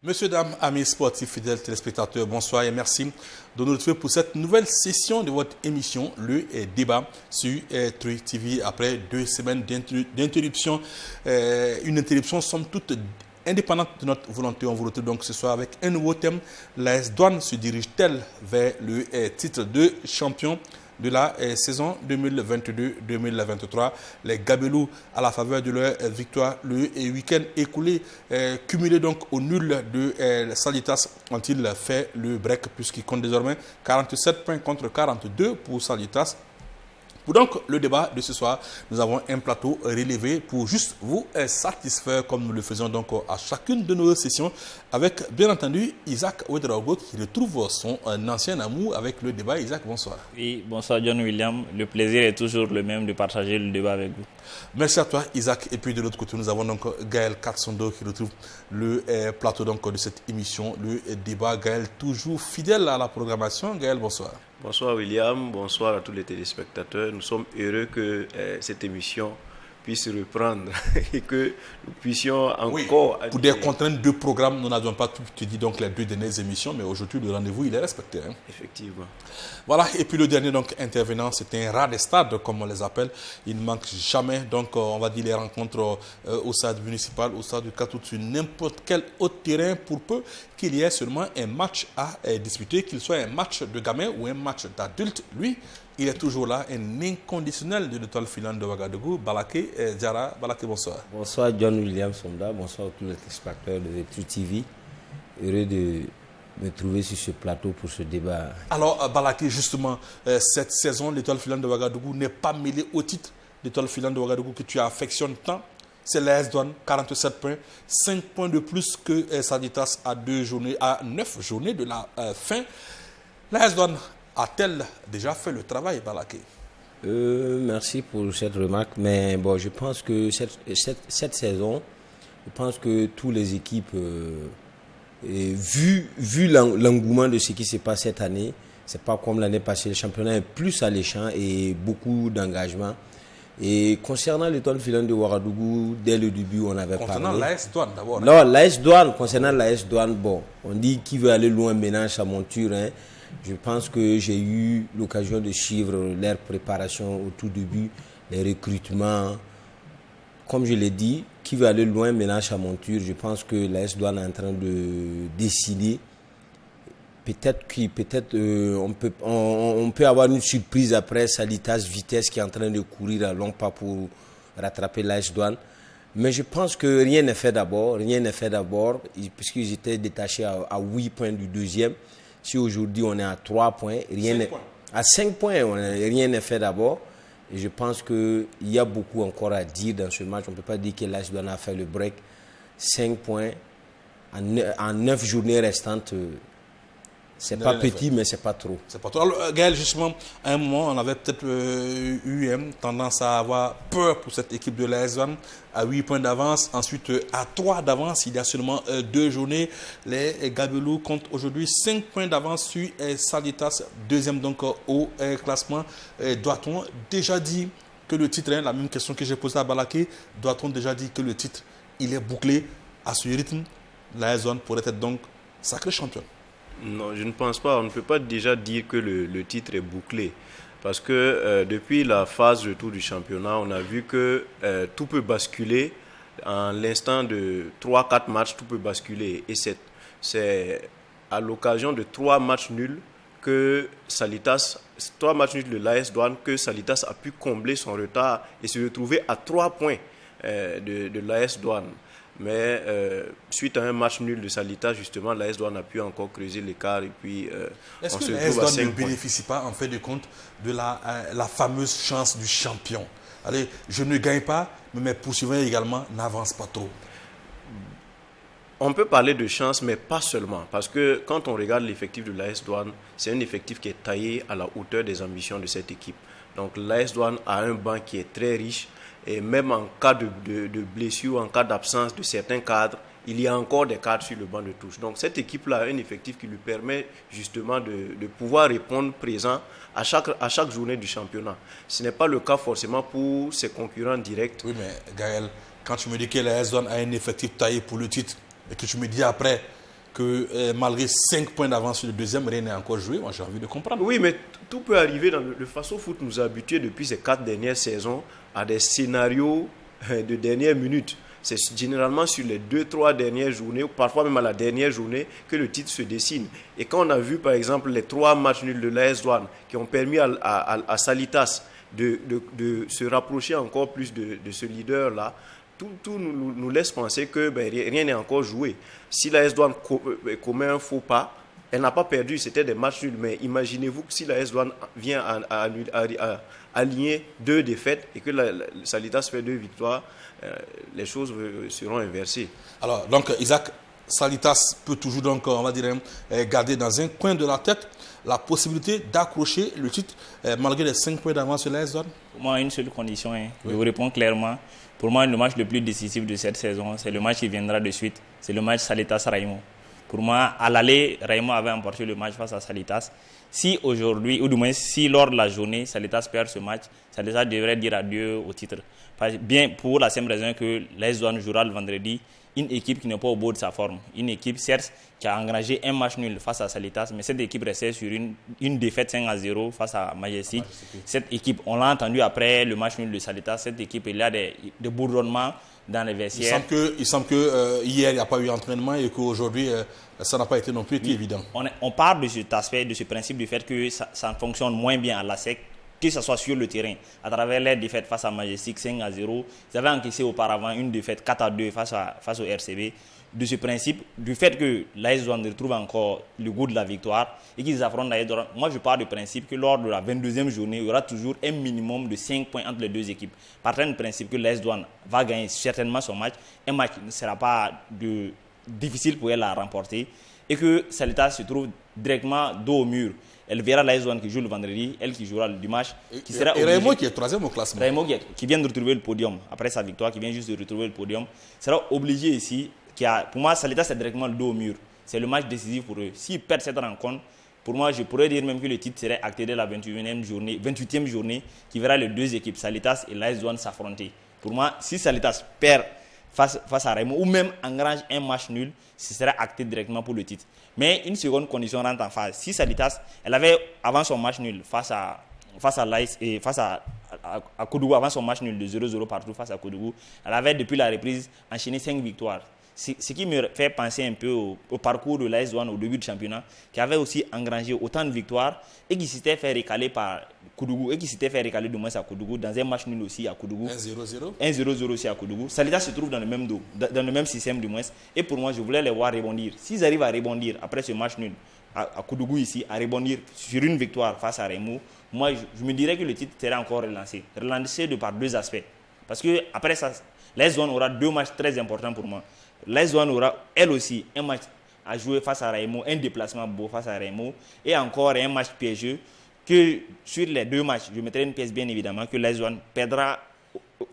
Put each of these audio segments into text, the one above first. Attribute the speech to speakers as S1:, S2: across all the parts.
S1: Monsieur, dames, amis sportifs, fidèles téléspectateurs, bonsoir et merci de nous retrouver pour cette nouvelle session de votre émission, le débat sur Tri TV après 2 semaines d'interruption. Une interruption somme toute indépendante de notre volonté. On vous retrouve donc ce soir avec un nouveau thème. L'AS Douanes se dirige-t-elle vers le titre de champion de la saison 2022-2023. Les Gabelous, à la faveur de leur victoire le week-end écoulé, cumulé donc au nul de Salitas, ont-ils fait le break puisqu'ils comptent désormais 47 points contre 42 pour Salitas. Pour donc le débat de ce soir, nous avons un plateau relevé pour juste vous satisfaire comme nous le faisons donc à chacune de nos sessions avec bien entendu Isaac Ouedraogo qui retrouve son ancien amour avec le débat. Isaac, bonsoir.
S2: Oui, bonsoir John William. Le plaisir est toujours le même de partager le débat avec vous.
S1: Merci à toi Isaac. Et puis de l'autre côté, nous avons donc Gaël Katsondo qui retrouve le plateau donc de cette émission, le débat. Gaël, toujours fidèle à la programmation. Gaël, bonsoir.
S3: Bonsoir William, bonsoir à tous les téléspectateurs. Nous sommes heureux que cette émission puisse reprendre et que nous puissions encore...
S1: Pour des contraintes de programme, nous n'avions pas tout dit donc les 2 dernières émissions, mais aujourd'hui le rendez-vous il est respecté. Hein.
S3: Effectivement.
S1: Voilà, et puis le dernier donc intervenant, c'est un rat des stades comme on les appelle. Il ne manque jamais donc on va dire les rencontres au stade municipal, au stade du Catou, sur n'importe quel autre terrain pour peu qu'il y ait seulement un match à disputer, qu'il soit un match de gamin ou un match d'adulte. Lui, il est toujours là, un inconditionnel de l'étoile filante de Ouagadougou. Balaké Diarra. Balaké, bonsoir.
S4: Bonsoir John William Sonda, bonsoir à tous les téléspectateurs de Tri TV. Heureux de me trouver sur ce plateau pour ce débat.
S1: Alors Balaké, justement, cette saison, l'étoile filante de Ouagadougou n'est pas mêlée au titre d'étoile filante de Ouagadougou que tu affectionnes tant. C'est l'AS Douanes, 47 points, 5 points de plus que Saditas à 9 journées de la fin. L'AS Douanes a-t-elle déjà fait le travail, Balaké?
S4: Merci pour cette remarque, mais bon, je pense que cette saison, je pense que toutes les équipes, vu l'engouement de ce qui se passe cette année, c'est pas comme l'année passée, le championnat est plus alléchant et beaucoup d'engagement. Et concernant l'étoile filante de Ouagadougou, dès le début, on avait parlé.
S1: Concernant l'AS Douanes d'abord.
S4: Non, l'AS Douanes, concernant l'AS Douanes, bon, on dit qui veut aller loin ménage sa monture, hein. Je pense que j'ai eu l'occasion de suivre leur préparation au tout début, les recrutements. Comme je l'ai dit, qui veut aller loin ménage sa monture. Je pense que l'AS Douanes est en train de décider. Peut-être on peut avoir une surprise après Salitas Vitesse qui est en train de courir à longs pas pour rattraper l'AS Douanes. Mais je pense que rien n'est fait d'abord. Puisqu'ils étaient détachés à 8 points du deuxième. Si aujourd'hui on est à 3 points, à 5 points, rien n'est fait d'abord. Et je pense qu'il y a beaucoup encore à dire dans ce match. On ne peut pas dire que l'AS Douanes a fait le break. 5 points en 9 journées restantes. C'est pas petit, mais c'est pas trop.
S1: C'est pas trop. Alors, Gaël, justement, à un moment, on avait peut-être eu tendance à avoir peur pour cette équipe de l'AS Douanes à 8 points d'avance. Ensuite, à 3 d'avance, il y a seulement 2 journées. Les Gabelous comptent aujourd'hui 5 points d'avance sur Salitas, deuxième donc au classement. Doit-on déjà dire que le titre, la même question que j'ai posée à Balaké, doit-on déjà dire que le titre, il est bouclé à ce rythme? L'AS Douanes pourrait être donc sacré champion.
S3: Non, je ne pense pas. On ne peut pas déjà dire que le titre est bouclé. Parce que depuis la phase de tour du championnat, on a vu que tout peut basculer. En l'instant de 3-4 matchs, tout peut basculer. Et c'est à l'occasion de 3 matchs nuls que Salitas, 3 matchs nuls de l'AS Douanes, que Salitas a pu combler son retard et se retrouver à 3 points de l'AS Douanes. Mais suite à un match nul de Salitas, justement, l'AS Douanes a pu encore creuser l'écart et puis
S1: est-ce
S3: on
S1: que
S3: se
S1: l'AS
S3: retrouve à 5
S1: Douanes ne
S3: points.
S1: bénéficie pas en fait de compte de la fameuse chance du champion? Allez, je ne gagne pas, mais mes poursuivants également n'avancent pas trop.
S3: On peut parler de chance, mais pas seulement. Parce que quand on regarde l'effectif de l'AS Douanes, c'est un effectif qui est taillé à la hauteur des ambitions de cette équipe. Donc l'AS Douanes a un banc qui est très riche. Et même en cas de blessure, en cas d'absence de certains cadres, il y a encore des cadres sur le banc de touche. Donc cette équipe-là a un effectif qui lui permet justement de pouvoir répondre présent à chaque journée du championnat. Ce n'est pas le cas forcément pour ses concurrents directs.
S1: Oui, mais Gaël, quand tu me dis que l'AS Douanes a un effectif taillé pour le titre, et que tu me dis après que malgré 5 points d'avance sur le deuxième, rien n'est encore joué. Moi, j'ai envie de comprendre.
S3: Oui, mais tout peut arriver. Le Faso Foot nous a habitués depuis ces 4 dernières saisons à des scénarios de dernière minute. C'est généralement sur les 2-3 dernières journées, ou parfois même à la dernière journée, que le titre se dessine. Et quand on a vu, par exemple, les 3 matchs nuls de l'AS Douanes qui ont permis à Salitas de se rapprocher encore plus de ce leader-là, tout nous laisse penser que rien n'est encore joué. Si l'AS Douanes commet un faux pas, elle n'a pas perdu, c'était des matchs nuls. Mais imaginez-vous que si l'AS Douanes vient à aligner 2 défaites et que Salitas fait 2 victoires, les choses seront inversées.
S1: Alors, donc, Isaac, Salitas peut toujours, donc, on va dire, garder dans un coin de la tête la possibilité d'accrocher le titre malgré les 5 points d'avance sur l'AS Douanes.
S2: Pour moi, une seule condition, je vous réponds clairement. Pour moi, le match le plus décisif de cette saison, c'est le match qui viendra de suite. C'est le match Salitas-Raimo. Pour moi, à l'aller, Raimo avait emporté le match face à Salitas. Si aujourd'hui, ou du moins si lors de la journée, Salitas perd ce match, Salitas devrait dire adieu au titre. Bien pour la simple raison que l'AS Douanes jouera le vendredi une équipe qui n'est pas au bout de sa forme. Une équipe, certes, qui a engrangé un match nul face à Salitas, mais cette équipe restait sur une défaite 5-0 face à Majestic. Cette équipe, on l'a entendu après le match nul de Salitas, cette équipe, il y a des bourdonnements dans les vestiaires.
S1: Il semble que hier, il n'y a pas eu d'entraînement et qu'aujourd'hui, ça n'a pas été non plus évident.
S2: On parle de cet aspect, de ce principe du fait que ça fonctionne moins bien à la SEC, que ce soit sur le terrain, à travers les défaites face à Majestic 5-0. Ils avaient encaissé auparavant une défaite 4-2 face au RCB. De ce principe, du fait que l'AS Douanes retrouve encore le goût de la victoire et qu'ils affrontent l'AS Douanes, moi je pars du principe que lors de la 22e journée, il y aura toujours un minimum de 5 points entre les 2 équipes. Partant du principe que l'AS Douanes va gagner certainement son match, un match ne sera pas difficile pour elle à remporter et que Salitas se trouve directement dos au mur. Elle verra l'AS Douanes qui joue le vendredi, elle qui jouera le dimanche.
S1: Et Raimo qui est 3e au classement.
S2: Raimo qui vient de retrouver le podium, après sa victoire, qui vient juste de retrouver le podium, sera obligé ici. Pour moi, Salitas c'est directement le dos au mur. C'est le match décisif pour eux. S'ils perdent cette rencontre, pour moi, je pourrais dire même que le titre serait acté dès la 28e journée, qui verra les 2 équipes, Salitas et l'AS Douanes, s'affronter. Pour moi, si Salitas perd face à Raimo ou même engrange un match nul, ce sera acté directement pour le titre. Mais une seconde condition rentre en phase. Si Salitas, elle avait avant son match nul face à l'AS et face à Koudougou, avant son match nul de 0-0 partout face à Koudougou, elle avait depuis la reprise enchaîné 5 victoires. Ce qui me fait penser un peu au parcours de l'AS Douanes au début du championnat, qui avait aussi engrangé autant de victoires et qui s'était fait récaler par Koudougou et qui s'était fait récaler de moins à Koudougou dans un match nul aussi à Koudougou.
S1: 1-0-0.
S2: 1-0-0 aussi à Koudougou. Salitas se trouve dans le même dos, dans le même système du moins. Et pour moi, je voulais les voir rebondir. S'ils arrivent à rebondir après ce match nul à Koudougou ici, à rebondir sur une victoire face à Raimo, moi je me dirais que le titre serait encore relancé. Relancé de par 2 aspects. Parce que après ça, l'AS Douanes aura 2 matchs très importants pour moi. L'AS Douanes aura elle aussi un match à jouer face à Raimo, un déplacement beau face à Raimo et encore un match piégeux que sur les 2 matchs, je mettrai une pièce bien évidemment que l'AS Douanes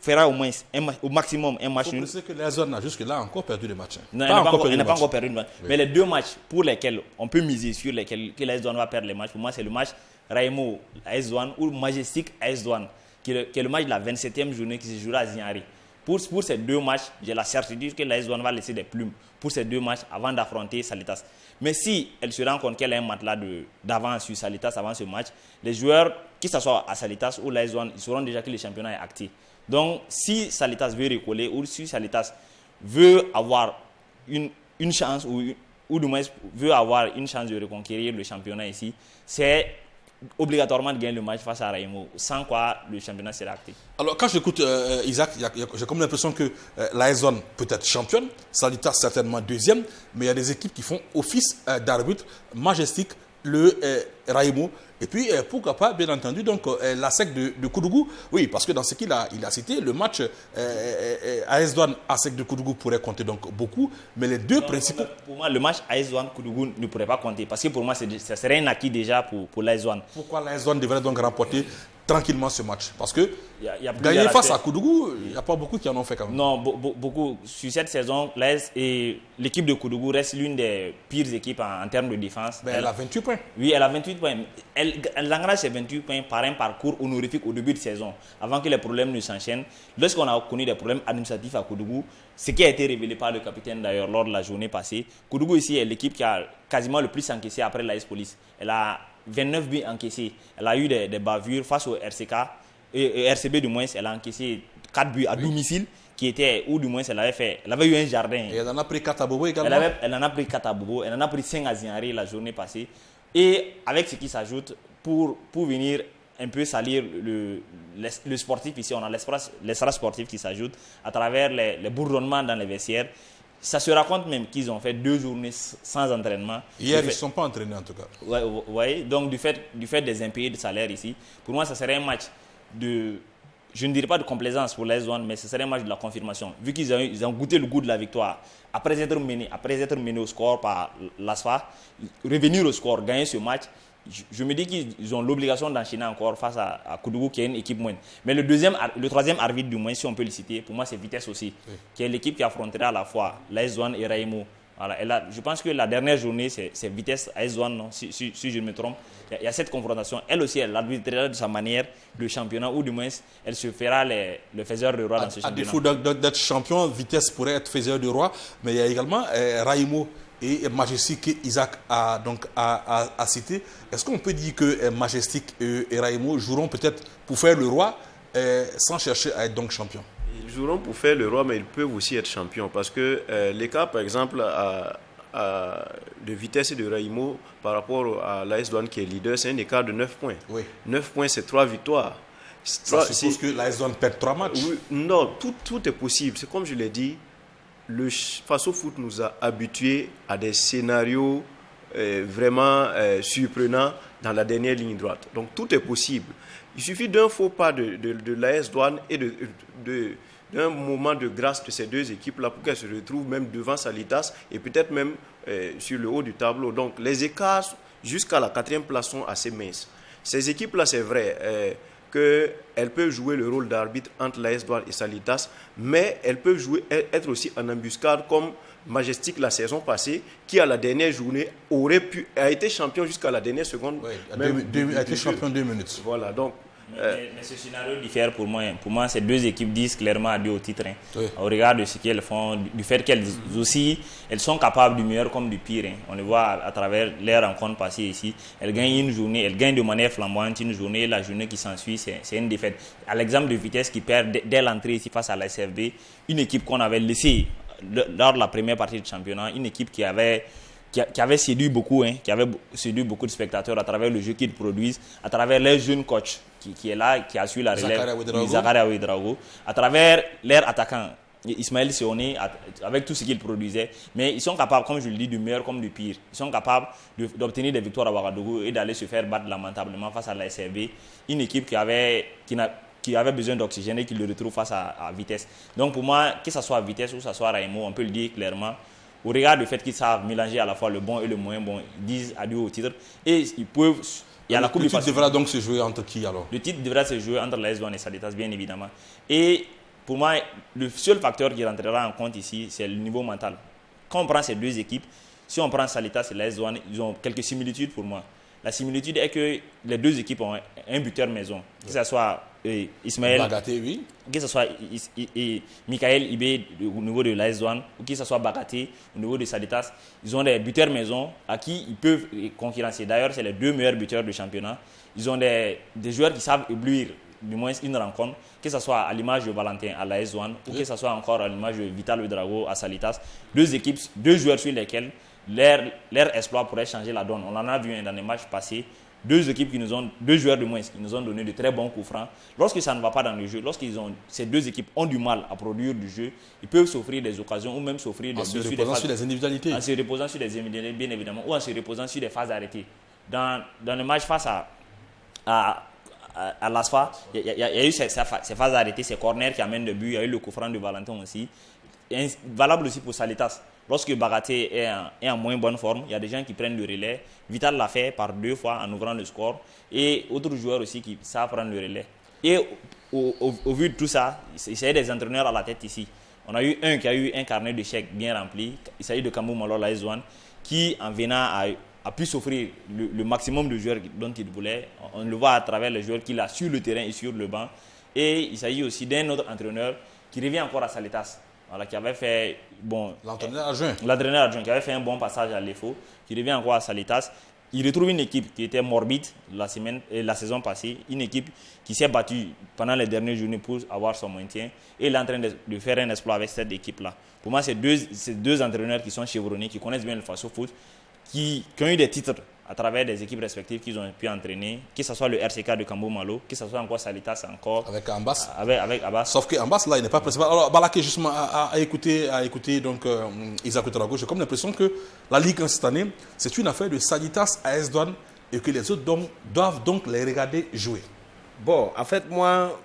S2: fera au moins au maximum un match nul.
S1: Il faut que l'AS Douanes n'a jusque-là encore perdu le match.
S2: Non, elle n'a pas encore perdu le match. Oui. Mais les 2 matchs pour lesquels on peut miser sur lesquels que l'AS Douanes va perdre les matchs, pour moi c'est le match Raimo AS Douanes ou Majestic AS Douanes qui est le match de la 27e journée qui se jouera à Zignari. Pour ces 2 matchs, j'ai la certitude que l'AS Douanes va laisser des plumes pour ces 2 matchs avant d'affronter Salitas. Mais si elle se rend compte qu'elle a un matelas d'avance sur Salitas avant ce match, les joueurs, que ce soit à Salitas ou l'AS Douanes, ils sauront déjà que le championnat est acté. Donc, si Salitas veut recoller ou si Salitas veut avoir une chance ou du moins veut avoir une chance de reconquérir le championnat ici, c'est obligatoirement de gagner le match face à Raimo, sans quoi le championnat sera acté.
S1: Alors quand j'écoute Isaac, j'ai comme l'impression que l'AS Douanes peut être championne, Salitas certainement 2e, mais il y a des équipes qui font office d'arbitre, Majestic, le Raimo, et puis pourquoi pas bien entendu donc la SEC de Koudougou, oui parce que dans ce qu'il a cité, le match AS Douanes ASEC de Koudougou pourrait compter donc beaucoup, mais les 2 principaux...
S2: Pour moi le match AS Douanes Koudougou ne pourrait pas compter, parce que pour moi ça serait un acquis déjà pour l'AS Douanes.
S1: Pourquoi l'AS Douanes devrait donc remporter tranquillement ce match. Parce que
S2: Il y a
S1: gagner
S2: plusieurs
S1: face à
S2: aspects.
S1: Koudougou, il n'y a pas beaucoup qui en ont fait quand même.
S2: Non, beaucoup. Sur cette saison, l'équipe de Koudougou reste l'une des pires équipes en termes de défense.
S1: Mais elle a 28 points.
S2: Oui, elle a 28 points. Elle engrange ses 28 points par un parcours honorifique au début de saison, avant que les problèmes ne s'enchaînent. Lorsqu'on a connu des problèmes administratifs à Koudougou, ce qui a été révélé par le capitaine d'ailleurs lors de la journée passée, Koudougou ici est l'équipe qui a quasiment le plus encaissé après l'AS Police. Elle a 29 buts encaissés. Elle a eu des bavures face au RCK. Et RCB du moins, elle a encaissé 4 buts à domicile, ou du moins elle avait eu un jardin.
S1: Et elle en a pris 4 à Bobo également.
S2: Elle en a pris 4 à Bobo, elle en a pris 5 à Zianri la journée passée. Et avec ce qui s'ajoute, pour venir un peu salir le sportif ici, on a l'espace sportif qui s'ajoute à travers les bourdonnements dans les vestiaires. Ça se raconte même qu'ils ont fait 2 journées sans entraînement.
S1: Hier, ils ne sont pas entraînés en tout cas.
S2: Ouais, donc du fait des impayés de salaire ici, pour moi, ça serait un match je ne dirais pas de complaisance pour l'AS Douanes, mais ce serait un match de la confirmation. Vu qu'ils ont goûté le goût de la victoire, après être menés au score par l'ASFA, revenir au score, gagner ce match, je me dis qu'ils ont l'obligation d'enchaîner encore face à Koudougou, qui est une équipe moindre. Mais le troisième arbitre du moins, si on peut le citer, pour moi c'est Vitesse aussi, oui, qui est l'équipe qui affrontera à la fois l'AS Douanes et Raimo. Voilà, je pense que la dernière journée, c'est Vitesse AS Douanes, non, si je ne me trompe. Il y a cette confrontation. Elle aussi, elle arbitrera de sa manière le championnat, ou du moins, elle se fera le faiseur de roi dans ce championnat.
S1: À défaut d'être champion, Vitesse pourrait être faiseur de roi, mais il y a également Raimo et Majestic qu'Isaac a cité. Est-ce qu'on peut dire que Majestic et Raimo joueront peut-être pour faire le roi sans chercher à être donc champion?
S3: Ils joueront pour faire le roi, mais ils peuvent aussi être champions. Parce que l'écart, par exemple, de Vitesse et de Raimo par rapport à l'AS Douanes qui est leader, c'est un écart de 9 points. Oui. 9 points, c'est 3 victoires.
S1: Ça suppose que l'AS Douanes perd 3 matchs?
S3: Oui, non, tout est possible. C'est comme je l'ai dit, le Faso Foot nous a habitués à des scénarios vraiment surprenants dans la dernière ligne droite. Donc tout est possible. Il suffit d'un faux pas de l'AS Douanes et d'un moment de grâce de ces deux équipes-là pour qu'elles se retrouvent même devant Salitas et peut-être même sur le haut du tableau. Donc les écarts jusqu'à la 4e place sont assez minces. Ces équipes-là, c'est vrai qu'elles peuvent jouer le rôle d'arbitre entre l'AS Douanes et Salitas, mais elles peuvent être aussi en embuscade comme Majestic la saison passée, qui à la dernière journée a été champion jusqu'à la dernière seconde.
S1: Oui, a été champion 2 minutes.
S3: Voilà, donc.
S2: Mais ce scénario diffère pour moi. Pour moi, ces deux équipes disent clairement adieu au titre.
S1: Oui.
S2: Au regard de ce qu'elles font, du fait qu'elles aussi, elles sont capables du meilleur comme du pire. On le voit à travers les rencontres passées ici. Elles gagnent une journée, elles gagnent de manière flamboyante une journée. La journée qui s'ensuit, c'est une défaite. À l'exemple de Vitesse qui perd dès l'entrée ici face à la SFB, une équipe qu'on avait laissée lors de la première partie du championnat, une équipe qui avait séduit beaucoup, qui avait séduit beaucoup de spectateurs à travers le jeu qu'ils produisent, à travers leur jeune coach qui est là, qui a su la relève, Zakaria Ouedraogo, à travers leur attaquant, Ismaël Seoné, avec tout ce qu'il produisait. Mais ils sont capables, comme je le dis, du meilleur comme du pire. Ils sont capables d'obtenir des victoires à Ouagadougou et d'aller se faire battre lamentablement face à la SRB, une équipe qui avait besoin d'oxygène et qui le retrouve face à Vitesse. Donc pour moi, que ce soit Vitesse ou que ce soit Raimo, on peut le dire clairement, au regard du fait qu'ils savent mélanger à la fois le bon et le moins bon, ils disent adieu au titre. Et ils peuvent...
S1: Le titre devra donc se jouer entre qui alors? Le
S2: titre devra se jouer entre l'AS Douanes et Salitas, bien évidemment. Et pour moi, le seul facteur qui rentrera en compte ici, c'est le niveau mental. Quand on prend ces deux équipes, si on prend Salitas et l'AS Douanes, ils ont quelques similitudes pour moi. La similitude est que les deux équipes ont un buteur maison, que ce soit Ismaël
S1: Bagaté, oui.
S2: Que ce soit Michael Ibé au niveau de l'AS Douanes ou que ce soit Bagaté au niveau de Salitas. Ils ont des buteurs maison à qui ils peuvent concurrencer. D'ailleurs, c'est les 2 meilleurs buteurs du championnat. Ils ont des joueurs qui savent éblouir du moins une rencontre, que ce soit à l'image de Valentin à l'AS Douanes ou que ce soit encore à l'image de Vital Ouedraogo à Salitas. 2 joueurs sur lesquels leur exploit pourrait changer la donne. On en a vu dans les matchs passés. 2 joueurs de moins qui nous ont donné de très bons coups francs. Lorsque ça ne va pas dans le jeu, ces 2 équipes ont du mal à produire du jeu, ils peuvent s'offrir des occasions ou même s'offrir des buts
S1: sur des individualités.
S2: En se reposant sur des individualités, bien évidemment, ou en se reposant sur des phases arrêtées. Dans le match face à l'ASFA, il y a eu ces phases arrêtées, ces corners qui amènent le but, il y a eu le coup franc de Valentin aussi. valable aussi pour Salitas. Lorsque Bagaté est en moins bonne forme, il y a des gens qui prennent le relais. Vital l'a fait par 2 fois en ouvrant le score. Et d'autres joueurs aussi qui savent prendre le relais. Et au vu de tout ça, il s'agit des entraîneurs à la tête ici. On a eu un qui a eu un carnet de chèques bien rempli. Il s'agit de Kambou Malo l'AS Douanes, qui en venant a pu s'offrir le maximum de joueurs dont il voulait. On le voit à travers les joueurs qu'il a sur le terrain et sur le banc. Et il s'agit aussi d'un autre entraîneur qui revient encore à Salitas. Voilà, qui avait fait
S1: l'entraîneur adjoint
S2: qui avait fait un bon passage à l'EFO, qui revient encore à Salitas. Il retrouve une équipe qui était morbide la saison passée, une équipe qui s'est battue pendant les dernières journées pour avoir son maintien, et il est en train de faire un exploit avec cette équipe-là. Pour moi, c'est deux entraîneurs qui sont chevronnés, qui connaissent bien le Faso Foot, qui ont eu des titres à travers des équipes respectives qu'ils ont pu entraîner, que ce soit le RCK de Kambou Malo, que ce soit encore Salitas encore.
S1: Avec Ambas.
S2: Avec Abbas.
S1: Sauf que Ambas, là, il n'est pas principal. Alors, Balaké, justement, a écouté donc, Isaac Ouedraogo. J'ai comme l'impression que la Ligue cette année, c'est une affaire de Salitas à AS Douanes et que les autres doivent donc les regarder jouer.
S4: Bon, en fait, moi,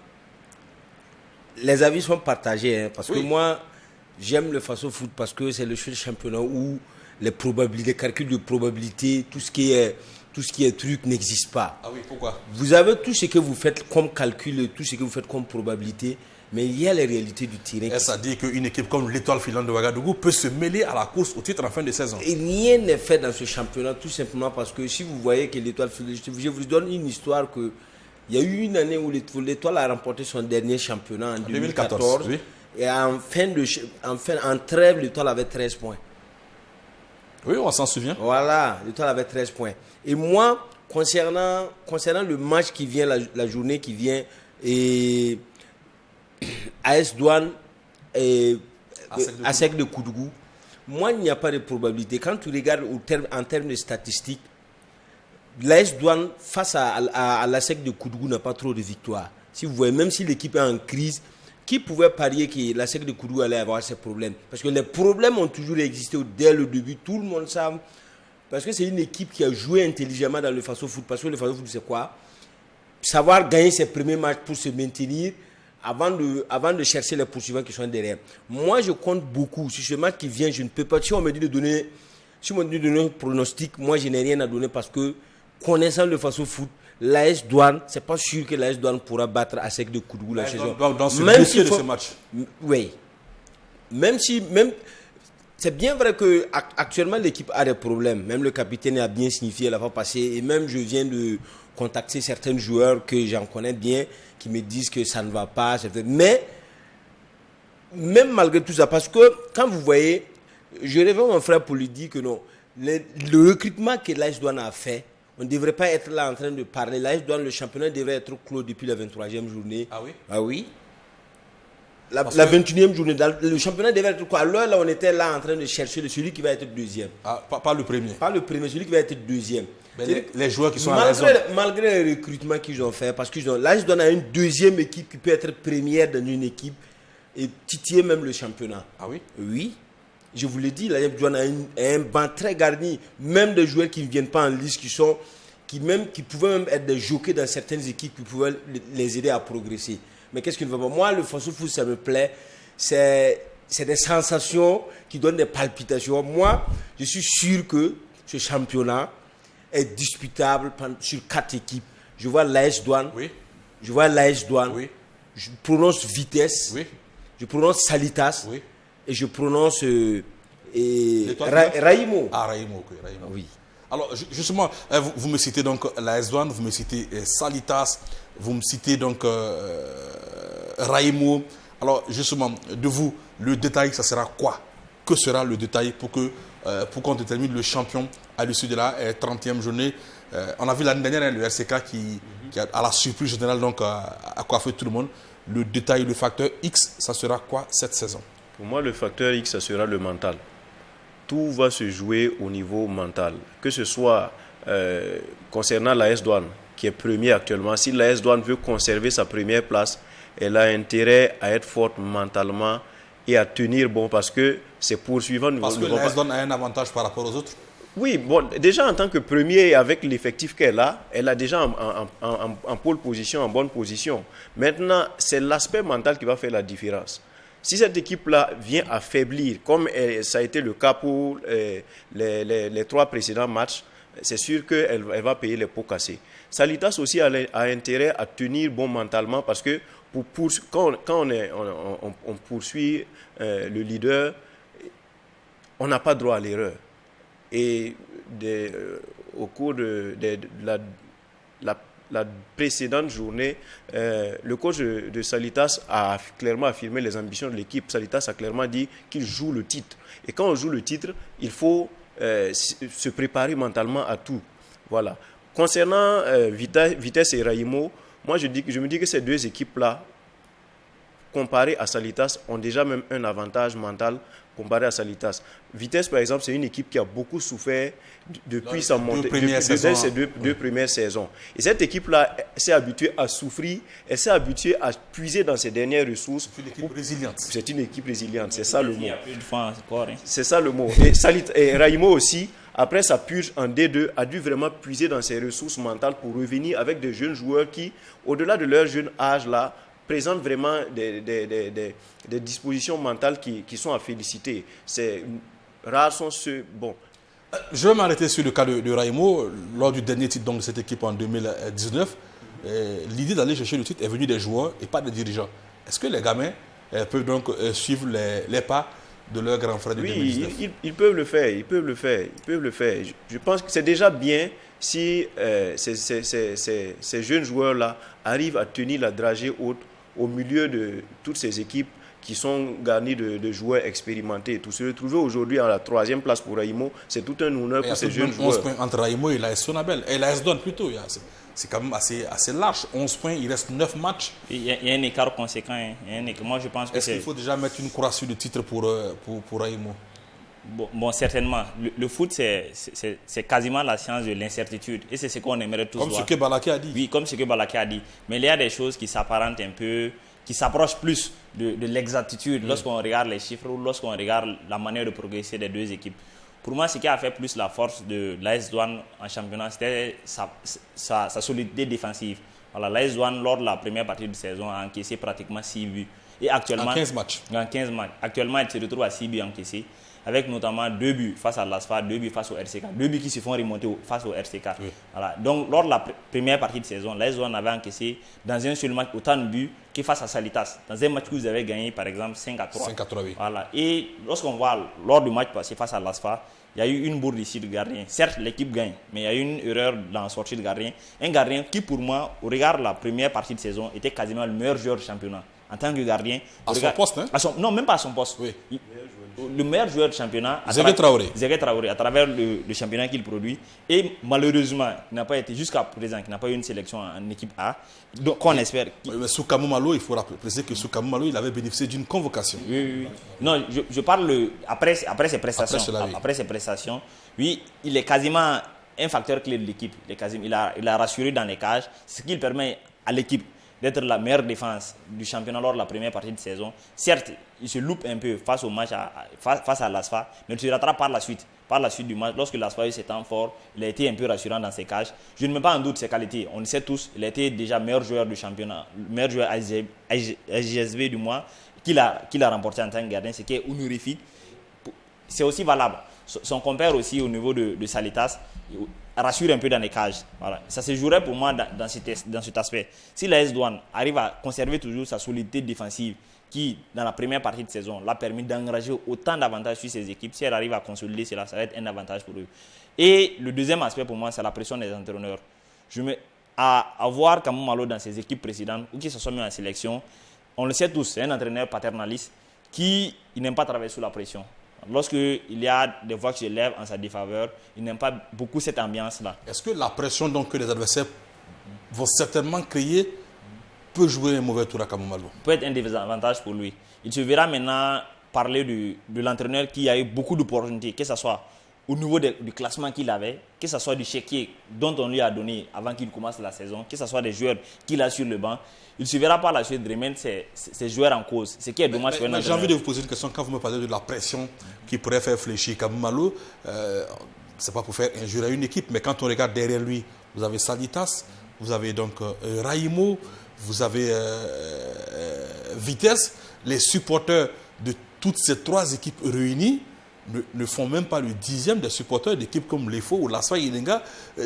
S4: les avis sont partagés. Parce que moi, j'aime le Faso Foot parce que c'est le seul championnat où les probabilités, les calculs de probabilité, tout ce qui est truc n'existe pas.
S1: Ah oui, pourquoi?
S4: Vous avez tout ce que vous faites comme calcul, tout ce que vous faites comme probabilité, mais il y a les réalités du terrain.
S1: Est-ce à dire qu'une équipe comme l'Étoile filante de Ouagadougou peut se mêler à la course au titre en fin de saison?
S4: Et rien n'est fait dans ce championnat, tout simplement parce que si vous voyez que l'Étoile filante, je vous donne une histoire que il y a eu une année où l'Étoile a remporté son dernier championnat en 2014.
S1: Oui.
S4: Et en trêve, l'Étoile avait 13 points.
S1: Oui, on s'en souvient.
S4: Voilà, l'Étoile avait 13 points. Et moi, concernant le match qui vient, la journée qui vient, et AS Douanes et ASEC de Koudougou, moi, il n'y a pas de probabilité. Quand tu regardes en termes de statistiques, l'AS Douanes face à l'ASEC de Koudougou n'a pas trop de victoires. Si vous voyez, même si l'équipe est en crise, qui pouvait parier que la SEC de Koudougou allait avoir ces problèmes? Parce que les problèmes ont toujours existé dès le début. Tout le monde sait. Parce que c'est une équipe qui a joué intelligemment dans le Faso Foot. Parce que le Faso Foot, c'est quoi? Savoir gagner ses premiers matchs pour se maintenir avant de chercher les poursuivants qui sont derrière. Moi, je compte beaucoup sur ce match qui vient. Je ne peux pas. Si on me dit de donner un pronostic, moi, je n'ai rien à donner parce que connaissant le Faso Foot, l'AS Douanes, c'est pas sûr que l'AS Douanes pourra battre ASEC de Koudougou la saison.
S1: Dans ce dossier de ce match.
S4: Oui. Même c'est bien vrai que actuellement l'équipe a des problèmes. Même le capitaine a bien signifié la fois passée. Et même je viens de contacter certains joueurs que j'en connais bien, qui me disent que ça ne va pas. Mais même malgré tout ça, parce que quand vous voyez, je réveille mon frère pour lui dire que non, le recrutement que l'AS Douanes a fait, on ne devrait pas être là en train de parler. L'AS Douanes, le championnat devrait être clos depuis la 23e journée.
S1: Ah oui?
S4: Ah oui. La 21e journée, le championnat devait être quoi? Alors là, on était là en train de chercher celui qui va être deuxième.
S1: Ah, pas le premier.
S4: Pas le premier, celui qui va être deuxième.
S1: Les joueurs qui sont à raison.
S4: Malgré le recrutement qu'ils ont fait, parce que l'AS Douanes a une deuxième équipe qui peut être première dans une équipe et titiller même le championnat.
S1: Ah oui?
S4: Oui. Je vous l'ai dit, l'AS Douanes a un banc très garni, même des joueurs qui ne viennent pas en liste, qui pouvaient même être des jockeys dans certaines équipes qui pouvaient les aider à progresser. Mais qu'est-ce qui ne va pas? Moi, le Faso Foot, ça me plaît. C'est des sensations qui donnent des palpitations. Moi, je suis sûr que ce championnat est disputable sur 4 équipes. Je vois l'AS Douanes.
S1: Oui.
S4: Je vois l'AS Douanes.
S1: Oui.
S4: Je prononce Vitesse.
S1: Oui.
S4: Je prononce Salitas.
S1: Oui.
S4: Et je prononce
S1: Raïmo. Ah, Raïmo, ok. Raïmo.
S4: Oui.
S1: Alors, justement, vous me citez donc l'AS Douanes, vous me citez Salitas, vous me citez donc Raïmo. Alors, justement, de vous, le détail, ça sera quoi? Que sera le détail pour qu'on détermine le champion à l'issue de la 30e journée? On a vu l'année dernière le RCK qui à la surprise générale, donc, a coiffé tout le monde. Le détail, le facteur X, ça sera quoi cette saison?
S3: Pour moi, le facteur X, ça sera le mental. Tout va se jouer au niveau mental. Que ce soit concernant l'AS Douanes, qui est premier actuellement. Si l'AS Douanes veut conserver sa première place, elle a intérêt à être forte mentalement et à tenir bon parce que c'est poursuivant.
S1: Parce que l'AS Douanes a un avantage par rapport aux autres?
S3: Oui, bon, déjà en tant que premier, avec l'effectif qu'elle a déjà en pole position, en bonne position. Maintenant, c'est l'aspect mental qui va faire la différence. Si cette équipe-là vient affaiblir, comme ça a été le cas pour les 3 précédents matchs, c'est sûr qu'elle va payer les pots cassés. Salitas aussi a intérêt à tenir bon mentalement parce que quand on poursuit le leader, on n'a pas droit à l'erreur. Et au cours de la précédente journée, le coach de Salitas a clairement affirmé les ambitions de l'équipe. Salitas a clairement dit qu'il joue le titre. Et quand on joue le titre, il faut se préparer mentalement à tout. Voilà. Concernant Vitesse et Raimo, moi je me dis que ces 2 équipes-là, comparées à Salitas, ont déjà même un avantage mental comparé à Salitas. Vitesse, par exemple, c'est une équipe qui a beaucoup souffert depuis sa montée, depuis ses deux premières saisons. Et cette équipe-là s'est habituée à souffrir, elle s'est habituée à puiser dans ses dernières ressources.
S1: C'est une équipe résiliente.
S3: C'est une équipe résiliente, c'est ça le mot.
S2: Hein.
S3: C'est ça le mot. Et Raimo aussi, après sa purge en D2, a dû vraiment puiser dans ses ressources mentales pour revenir avec des jeunes joueurs qui, au-delà de leur jeune âge là, présentent vraiment des dispositions mentales qui sont à féliciter. Rares sont ceux... Bon.
S1: Je vais m'arrêter sur le cas de Raimo. Lors du dernier titre donc, de cette équipe en 2019, l'idée d'aller chercher le titre est venue des joueurs et pas des dirigeants. Est-ce que les gamins peuvent donc suivre les pas de leur grand frère de 2019?
S3: Oui, ils peuvent le faire. Ils peuvent le faire. Je pense que c'est déjà bien si ces jeunes joueurs-là arrivent à tenir la dragée haute au milieu de toutes ces équipes qui sont garnies de joueurs expérimentés. Tout se retrouver aujourd'hui à la 3e place pour Raimo, c'est tout un honneur pour ces jeunes joueurs.
S1: 11 points entre Raimo et l'AS Sonabel. Et l'AS Douanes plutôt. C'est quand même assez large. 11 points, il reste 9 matchs.
S2: Il y a un écart conséquent. Moi, je pense que
S1: est-ce qu'il faut déjà mettre une croix sur le titre pour Raimo?
S2: Bon, certainement. Le foot, c'est quasiment la science de l'incertitude. Et c'est ce qu'on aimerait tous voir.
S1: Comme ce que Balaké a dit.
S2: Oui, comme ce que Balaké a dit. Mais il y a des choses qui s'apparentent un peu, qui s'approchent plus de l'exactitude lorsqu'on regarde les chiffres ou lorsqu'on regarde la manière de progresser des 2 équipes. Pour moi, ce qui a fait plus la force de l'AS Douanes en championnat, c'était sa solidité défensive. Voilà, l'AS Douanes, lors de la première partie de saison, a encaissé pratiquement 6 buts. Et actuellement,
S1: en 15 matchs.
S2: En 15 matchs. Actuellement, il se retrouve à 6 buts encaissés, avec notamment 2 buts face à l'ASFA, 2 buts face au RCK, 2 buts qui se font remonter face au RCK. Oui. Voilà. Donc, lors de la première partie de saison, l'AS Douanes avait encaissé dans un seul match autant de buts que face à Salitas. Dans un match que vous avez gagné, par exemple, 5-3.
S1: 5-3, oui.
S2: Voilà. Et lorsqu'on voit, lors du match passé face à l'ASFA, il y a eu une bourde ici de gardien. Certes, l'équipe gagne, mais il y a eu une erreur dans la sortie de gardien. Un gardien qui, pour moi, au regard de la première partie de saison, était quasiment le meilleur joueur du championnat. En tant que gardien.
S1: À son poste, hein?
S2: Non, même pas à son poste.
S1: Oui.
S2: Le meilleur joueur du championnat.
S1: Zégué Traoré.
S2: Zégué Traoré, à travers le championnat qu'il produit. Et malheureusement, il n'a pas été, jusqu'à présent, il n'a pas eu une sélection en équipe A. Donc, on espère.
S1: Mais Soukamou Malo, il faut préciser que Soukamou Malo, il avait bénéficié d'une convocation.
S2: Oui. Non, je parle après ses prestations. Après ses prestations, oui, il est quasiment un facteur clé de l'équipe. Il a rassuré dans les cages, ce qui permet à l'équipe d'être la meilleure défense du championnat lors de la première partie de saison. Certes, il se loupe un peu face au match face à l'ASFA, mais il se rattrape par la suite du match. Lorsque l'ASFA a eu ses temps forts, il a été un peu rassurant dans ses cages. Je ne mets pas en doute ses qualités. On le sait tous, il a été déjà meilleur joueur du championnat, meilleur joueur AGSV du mois, qu'il a remporté en tant que gardien, ce qui est honorifique. C'est aussi valable. Son compère aussi au niveau de Salitas rassure un peu dans les cages. Voilà. Ça se jouerait pour moi dans cet aspect. Si l'AS Douanes arrive à conserver toujours sa solidité défensive qui, dans la première partie de saison, l'a permis d'engager autant d'avantages sur ses équipes, si elle arrive à consolider cela, ça va être un avantage pour eux. Et le deuxième aspect pour moi, c'est la pression des entraîneurs. À voir Kamou Malo dans ses équipes précédentes, ou qui se sont mis en sélection, on le sait tous, c'est un entraîneur paternaliste qui n'aime pas travailler sous la pression. Lorsqu'il y a des voix qui se lèvent en sa défaveur, il n'aime pas beaucoup cette ambiance-là.
S1: Est-ce que la pression donc, que les adversaires vont certainement créer peut jouer un mauvais tour à Kamou Malo?
S2: Peut être un désavantage pour lui. Il se verra maintenant parler de l'entraîneur qui a eu beaucoup d'opportunités, que ce soit au niveau du classement qu'il avait, que ce soit du chéquier dont on lui a donné avant qu'il commence la saison, que ce soit des joueurs qu'il a sur le banc. Il ne se verra pas la suite de remettre ces joueurs en cause. Ce qui est dommage pour un entraîneur.
S1: J'ai envie de vous poser une question. Quand vous me parlez de la pression qui pourrait faire fléchir Kamou Malo, ce n'est pas pour faire injure à une équipe, mais quand on regarde derrière lui, vous avez Salitas, vous avez donc Raimo, vous avez Vitesse. les supporters de toutes ces 3 équipes réunies ne font même pas le 10e des supporters d'équipes comme l'EFO ou l'ASFA Ilinga.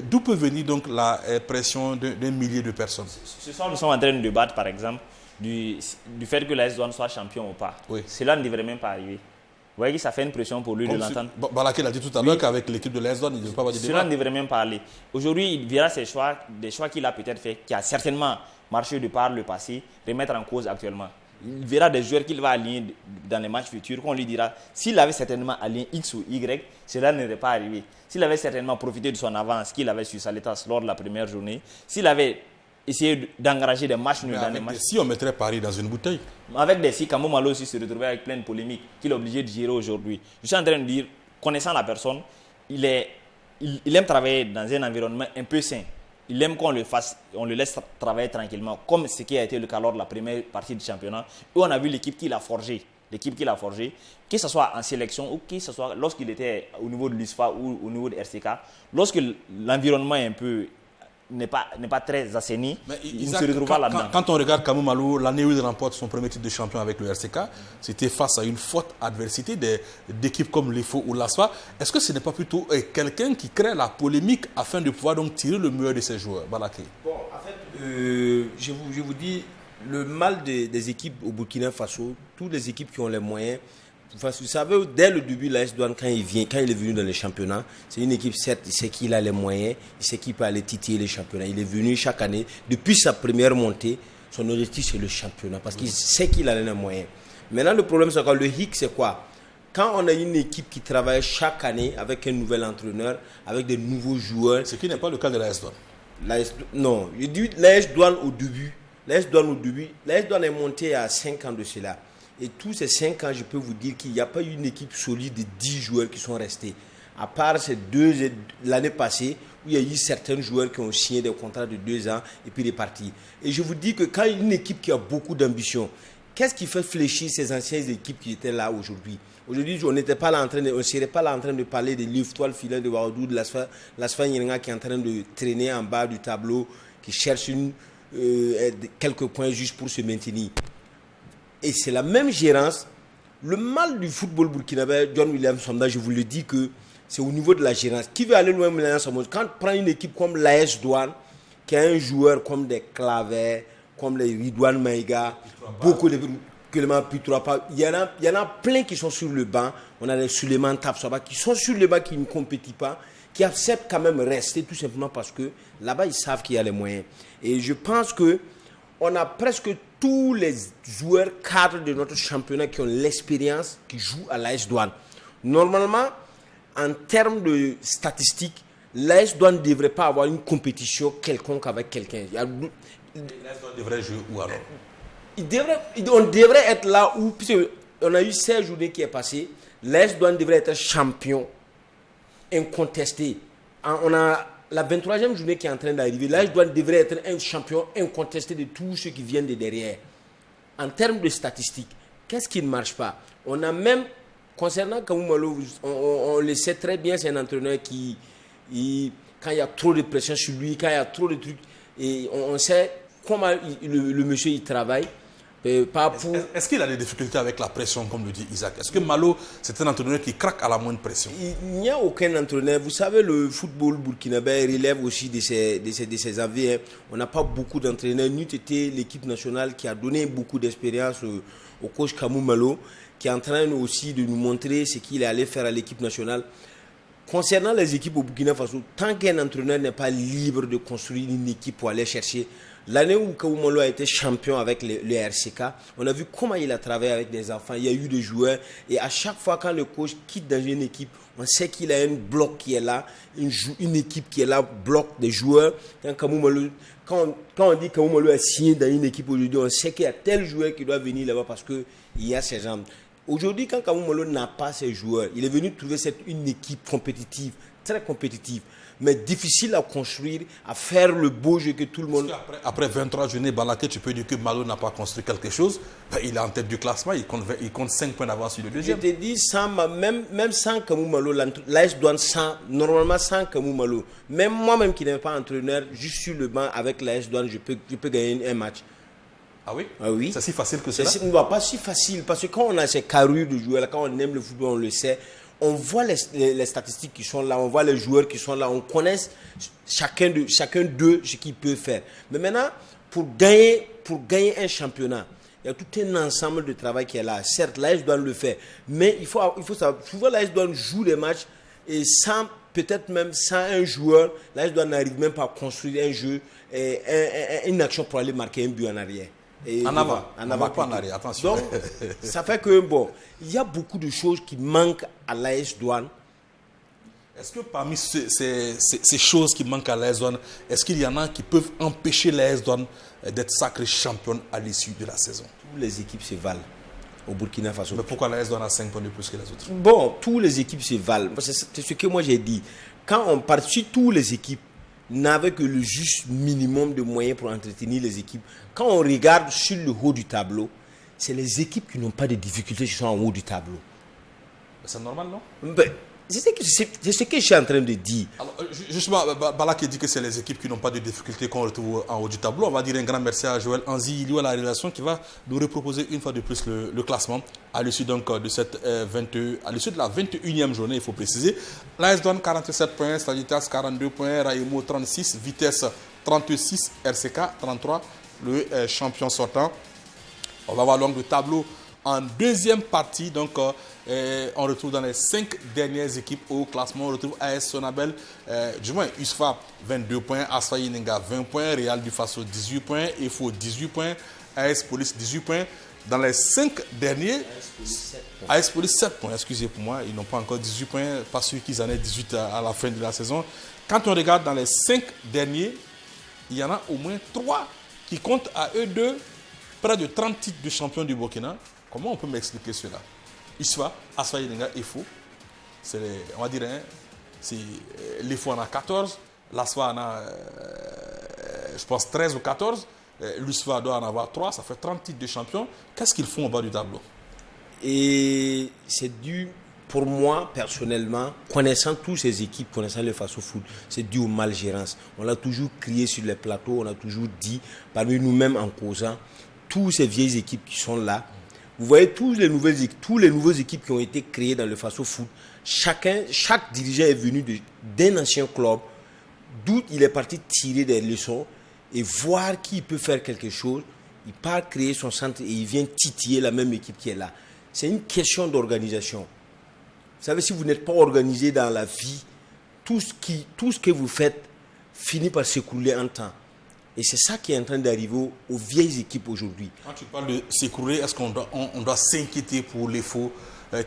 S1: D'où peut venir donc la pression d'un millier de personnes?
S2: Ce soir, nous sommes en train de débattre, par exemple, du fait que l'AS Douanes soit champion ou pas.
S1: Oui.
S2: Cela ne devrait même pas arriver. Vous voyez que ça fait une pression pour lui de l'entendre.
S1: Balaké l'a dit tout à l'heure qu'avec l'équipe de l'AS Douanes, il ne devrait pas avoir de débat.
S2: Cela ne devrait même pas aller. Aujourd'hui, il verra ses choix, des choix qu'il a peut-être fait, qui a certainement marché de par le passé, remettre en cause actuellement. Il verra des joueurs qu'il va aligner dans les matchs futurs, qu'on lui dira, s'il avait certainement aligné X ou Y, cela n'aurait pas arrivé. S'il avait certainement profité de son avance qu'il avait sur Salitas lors de la première journée, s'il avait essayé d'engager des matchs nuls dans les matchs.
S1: Si on mettrait Paris dans une bouteille.
S2: Avec des si, Kamou Malo aussi se retrouvait avec plein de polémiques qu'il est obligé de gérer aujourd'hui. Je suis en train de dire, connaissant la personne, il aime travailler dans un environnement un peu sain. Il aime qu'on le laisse travailler tranquillement, comme ce qui a été le cas lors de la première partie du championnat, où on a vu l'équipe qu'il a forgée. Que ce soit en sélection ou que ce soit lorsqu'il était au niveau de l'USFA ou au niveau de RCK, lorsque l'environnement est un peu n'est pas très assaini, il ne se retrouve pas là-dedans.
S1: Quand on regarde Kamou Malo, l'année où il remporte son premier titre de champion avec le RCK, c'était face à une forte adversité d'équipes comme l'EFO ou l'ASFA. Est-ce que ce n'est pas plutôt quelqu'un qui crée la polémique afin de pouvoir donc tirer le meilleur de ses joueurs? Balaké.
S4: Bon, en fait, je vous dis, le mal des équipes au Burkina Faso, toutes les équipes qui ont les moyens. Vous savez, dès le début, l'AS Douanes, quand il est venu dans les championnats, c'est une équipe, certes, il sait qu'il a les moyens, il sait qu'il peut aller titiller les championnats. Il est venu chaque année, depuis sa première montée, son objectif c'est le championnat, parce qu'il sait qu'il a les moyens. Maintenant, le problème, c'est que le hic, c'est quoi? Quand on a une équipe qui travaille chaque année avec un nouvel entraîneur, avec des nouveaux joueurs...
S1: Ce qui n'est pas le cas de l'AS Douanes.
S4: Non, je dis l'AS Douanes au début. L'AS Douanes est monté à 5 ans de cela. Et tous ces 5 ans, je peux vous dire qu'il n'y a pas eu une équipe solide de 10 joueurs qui sont restés. À part ces l'année passée, où il y a eu certains joueurs qui ont signé des contrats de 2 ans et puis repartis. Et je vous dis que quand une équipe qui a beaucoup d'ambition, qu'est-ce qui fait fléchir ces anciennes équipes qui étaient là aujourd'hui? Aujourd'hui, on ne serait pas là en train de parler de l'Iftoile Filet de Ouagadougou, de l'Asfa Nyenga qui est en train de traîner en bas du tableau, qui cherche quelques points juste pour se maintenir. Et c'est la même gérance. Le mal du football burkinabé, John William Somda, je vous le dis que c'est au niveau de la gérance. Qui veut aller loin, quand on prend une équipe comme l'AS Douanes, qui a un joueur comme des Claver, comme les Ridouane Maïga, beaucoup de Clément Pitroapa, il y en a plein qui sont sur le banc. On a les Suleiman Tapsoba qui sont sur le banc, qui ne compétissent pas, qui acceptent quand même rester tout simplement parce que là-bas, ils savent qu'il y a les moyens. Et je pense que on a presque tous les joueurs cadres de notre championnat qui ont l'expérience, qui jouent à l'AS Douanes. Normalement, en termes de statistiques, l'AS Douanes ne devrait pas avoir une compétition quelconque avec quelqu'un.
S1: L'AS Douanes devrait jouer où alors?
S4: On devrait être là où, puisqu'on a eu 16 journées qui est passé, l'AS Douanes devrait être champion, incontesté. On a la 23e journée qui est en train d'arriver, l'AS Douanes devrait être un champion incontesté de tous ceux qui viennent de derrière. En termes de statistiques, qu'est-ce qui ne marche pas? On a même, concernant Kamou Malo, on le sait très bien, c'est un entraîneur qui, quand il y a trop de pression sur lui, quand il y a trop de trucs, et on sait comment le monsieur il travaille.
S1: Est-ce qu'il a des difficultés avec la pression, comme le dit Isaac? Est-ce que Malo, c'est un entraîneur qui craque à la moindre pression?
S4: Il n'y a aucun entraîneur. Vous savez, le football burkinabé relève aussi de ses avis. Hein. On n'a pas beaucoup d'entraîneurs. Nous, c'était l'équipe nationale qui a donné beaucoup d'expérience au coach Kamou Malo, qui est en train aussi de nous montrer ce qu'il est allé faire à l'équipe nationale. Concernant les équipes au Burkina Faso, tant qu'un entraîneur n'est pas libre de construire une équipe pour aller chercher, l'année où Kamou Malo a été champion avec le RCK, on a vu comment il a travaillé avec des enfants, il y a eu des joueurs, et à chaque fois quand le coach quitte dans une équipe, on sait qu'il a un bloc qui est là, une équipe qui est là, bloc des joueurs. Quand on dit Kamou Malo a signé dans une équipe aujourd'hui, on sait qu'il y a tel joueur qui doit venir là-bas parce qu'il y a ces gens. Aujourd'hui, quand Kamou Malo n'a pas ses joueurs, il est venu trouver une équipe compétitive, très compétitive, mais difficile à construire, à faire le beau jeu que tout le monde...
S1: Après 23 journées, Balaké, tu peux dire que Malo n'a pas construit quelque chose. Ben, il est en tête du classement, il compte 5 points d'avance sur le deuxième.
S4: Je te dis, même sans Kamou Malo, l'AS Douanes, normalement sans Kamou Malo, même moi-même qui n'ai pas entraîneur, juste sur le banc avec l'AS Douanes, je peux gagner un match.
S1: Ah oui?
S4: Ah oui.
S1: C'est si facile que cela?
S4: Pas si facile, parce que quand on a ces carrures de joueurs, quand on aime le football, on le sait, on voit les statistiques qui sont là, on voit les joueurs qui sont là, on connaît chacun d'eux ce qu'ils peuvent faire. Mais maintenant, pour gagner un championnat, il y a tout un ensemble de travail qui est là. Certes, l'AS Douanes le fait, mais il faut savoir, souvent l'AS Douanes joue les matchs et peut-être même sans un joueur, l'AS Douanes n'arrive même pas à construire un jeu, une action pour aller marquer un but en arrière.
S1: En avant, pas en arrière, attention.
S4: Donc, ça fait que, il y a beaucoup de choses qui manquent à l'AS Douanes.
S1: Est-ce que parmi ces choses qui manquent à l'AS Douanes, est-ce qu'il y en a qui peuvent empêcher l'AS Douanes d'être sacrée championne à l'issue de la saison?
S4: Toutes les équipes se valent au Burkina Faso.
S1: Mais pourquoi l'AS Douanes a 5 points de plus que les autres?
S4: Toutes les équipes se valent. C'est ce que moi j'ai dit. Quand on part sur toutes les équipes, n'avaient que le juste minimum de moyens pour entretenir les équipes. Quand on regarde sur le haut du tableau, c'est les équipes qui n'ont pas de difficultés qui sont en haut du tableau.
S1: C'est normal, non?
S4: C'est ce que je suis en train de dire.
S1: Alors, justement, Balak dit que c'est les équipes qui n'ont pas de difficultés qu'on retrouve en haut du tableau. On va dire un grand merci à Joël Anzi, il y a la relation qui va nous reproposer une fois de plus le classement à l'issue donc de cette à l'issue de la 21e journée, il faut préciser. L'AS Douanes 47 points, Salitas 42 points, Raimo 36, Vitesse 36, RCK 33, le champion sortant. On va voir donc le tableau en deuxième partie, donc on retrouve dans les 5 dernières équipes au classement, on retrouve AS Sonabel, du moins USFA 22 points, Asfa Yenenga 20 points, Real du Faso 18 points, EFO 18 points, AS Police 18 points. Dans les 5 derniers, AS Police 7 points, excusez pour moi, ils n'ont pas encore 18 points, pas sûr qu'ils en aient 18 à la fin de la saison. Quand on regarde dans les 5 derniers, il y en a au moins 3 qui comptent à eux deux près de 30 titres de champion du Burkina. Comment on peut m'expliquer cela? USFA, Asfa Yenenga, EFO, on va dire, l'EFO en a 14, l'ASFA en a, je pense, 13 ou 14, l'USFA doit en avoir 3, ça fait 30 titres de champion. Qu'est-ce qu'ils font au bas du tableau?
S4: Et c'est dû, pour moi, personnellement, connaissant toutes ces équipes, connaissant le Faso Foot, c'est dû aux malgérances. On l'a toujours crié sur les plateaux, on a toujours dit, parmi nous-mêmes en causant, toutes ces vieilles équipes qui sont là. Vous voyez, toutes les nouvelles équipes qui ont été créées dans le Faso Foot, chaque dirigeant est venu d'un ancien club, d'où il est parti tirer des leçons et voir qui peut faire quelque chose. Il part créer son centre et il vient titiller la même équipe qui est là. C'est une question d'organisation. Vous savez, si vous n'êtes pas organisé dans la vie, tout ce que vous faites finit par s'écrouler en temps. Et c'est ça qui est en train d'arriver aux vieilles équipes aujourd'hui.
S1: Quand tu parles de s'écrouler, est-ce qu'on doit s'inquiéter pour l'EFO,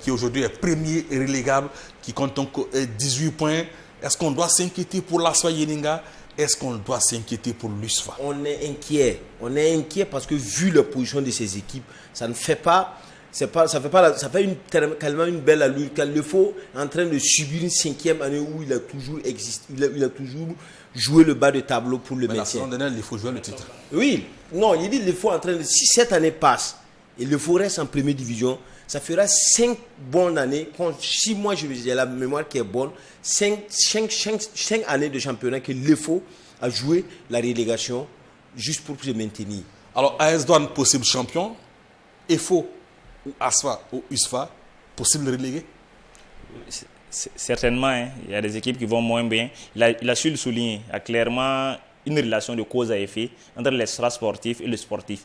S1: qui aujourd'hui est premier et relégable, qui compte donc 18 points? Est-ce qu'on doit s'inquiéter pour l'ASFA Yenenga? Est-ce qu'on doit s'inquiéter pour l'USFA?
S4: On est inquiet. On est inquiet parce que vu la position de ces équipes, ça ne fait pas... ça fait tellement une belle allure. Quand l'EFO est en train de subir une 5e année où il a toujours existé, il a toujours joué le bas de tableau pour le maintien.
S1: La saison dernière, il faut jouer le titre.
S4: Oui, non, il dit l'EFO en train de... Si cette année passe et l'EFO reste en première division, ça fera 5 bonnes années. Si moi j'ai la mémoire qui est bonne, 5 années de championnat que l'EFO a joué la relégation juste pour se maintenir.
S1: Alors, AS Douanes, possible champion, EFO ou ASFA ou USFA, possible relégué?
S2: Certainement, hein. Il y a des équipes qui vont moins bien. Il a su le souligner. Il y a clairement une relation de cause à effet entre l'extra-sportif et le sportif.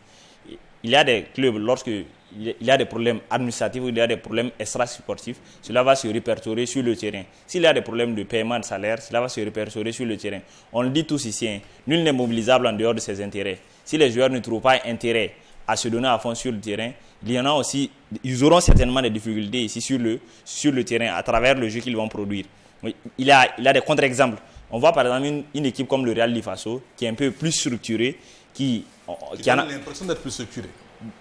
S2: Il y a des clubs, lorsqu'il y a des problèmes administratifs ou il y a des problèmes extra-sportifs, cela va se répertorier sur le terrain. S'il y a des problèmes de paiement de salaire, cela va se répertorier sur le terrain. On le dit tous ici, hein. Nul n'est mobilisable en dehors de ses intérêts. Si les joueurs ne trouvent pas intérêt à se donner à fond sur le terrain, il y en a aussi, ils auront certainement des difficultés ici sur le terrain à travers le jeu qu'ils vont produire. Il y a des contre-exemples. On voit par exemple une équipe comme le Real du Faso qui est un peu plus structurée, qui a
S1: l'impression d'être plus structurée.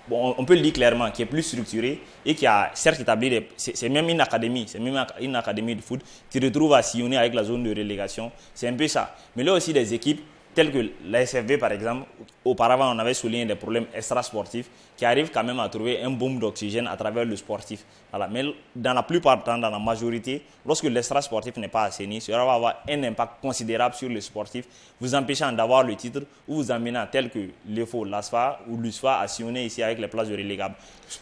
S2: Bon, on peut le dire clairement, qui est plus structurée et qui a certes établi c'est même une académie de foot qui retrouve à sillonner avec la zone de relégation. C'est un peu ça. Mais là aussi des équipes tels que la SFV par exemple. Auparavant, on avait souligné des problèmes extra-sportifs qui arrivent quand même à trouver un bombe d'oxygène à travers le sportif. Voilà. Mais dans la plupart du temps, dans la majorité, lorsque l'extra-sportif n'est pas assaini, cela va avoir un impact considérable sur le sportif, vous empêchant d'avoir le titre ou vous amenant tel que l'EFO, l'ASFA ou l'USFA a sillonné ici avec les places de relégables.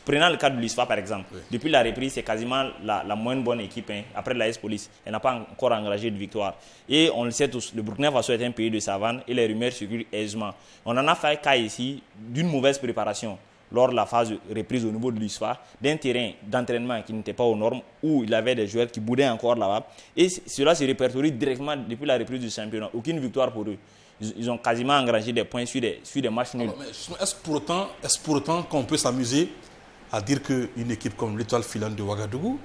S2: Prenant le cas de l'USFA par exemple, depuis la reprise, c'est quasiment la moins bonne équipe après la S-Police. Elle n'a pas encore engagé de victoire. Et on le sait tous, le Burkina Faso est un pays de savane et les rumeurs circulent aisément. On en a fait cas ici d'une mauvaise préparation lors de la phase de reprise au niveau de l'USFA, d'un terrain d'entraînement qui n'était pas aux normes, où il y avait des joueurs qui boudaient encore là-bas. Et cela se répertorie directement depuis la reprise du championnat. Aucune victoire pour eux. Ils ont quasiment engrangé des points sur des matchs nuls.
S1: Est-ce pour autant qu'on peut s'amuser à dire qu'une équipe comme l'Étoile filante de Ouagadougou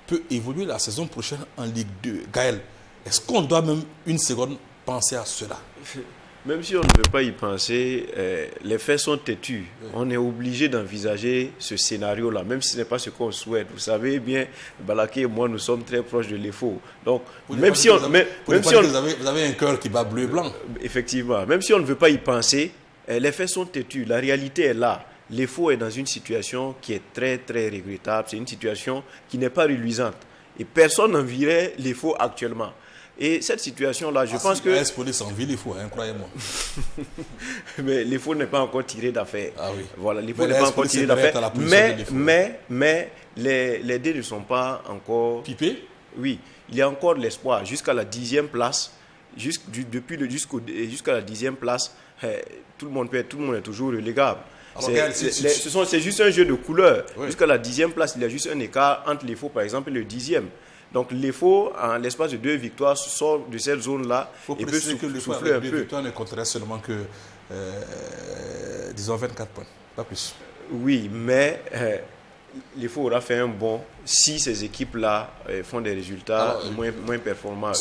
S1: peut évoluer la saison prochaine en Ligue 2? Gaël, est-ce qu'on doit même une seconde penser à cela?
S3: Même si on ne veut pas y penser, les faits sont têtus. Oui. On est obligé d'envisager ce scénario-là, même si ce n'est pas ce qu'on souhaite. Vous savez bien, Balaké et moi, nous sommes très proches de l'EFO. Donc, même si on...
S1: Vous avez un cœur qui bat bleu et blanc.
S3: Effectivement. Même si on ne veut pas y penser, les faits sont têtus. La réalité est là. L'EFO est dans une situation qui est très, très regrettable. C'est une situation qui n'est pas reluisante. Et personne n'envierait l'EFO actuellement. Et cette situation-là, je pense que...
S1: La S-Police envie l'EFO, croyez-moi.
S3: Mais l'EFO n'est pas encore tiré d'affaire.
S1: Ah oui.
S3: Voilà, l'EFO n'est pas encore tiré d'affaire. Mais les dés ne sont pas encore...
S1: Pipés?
S3: Oui, il y a encore de l'espoir. Jusqu'à la 10e place, jusqu'à la 10e place, tout le monde est toujours relégable. C'est juste un jeu de couleurs. Oui. Jusqu'à la 10e place, il y a juste un écart entre l'EFO, par exemple, et le 10e. Donc l'EFO, en l'espace de 2 victoires, sort de cette zone-là et peut souffler un peu.
S1: 2 victoires ne compterait seulement que, disons, 24 points, pas plus.
S3: Oui, mais l'EFO aura fait un bond si ces équipes-là font des résultats moins performants.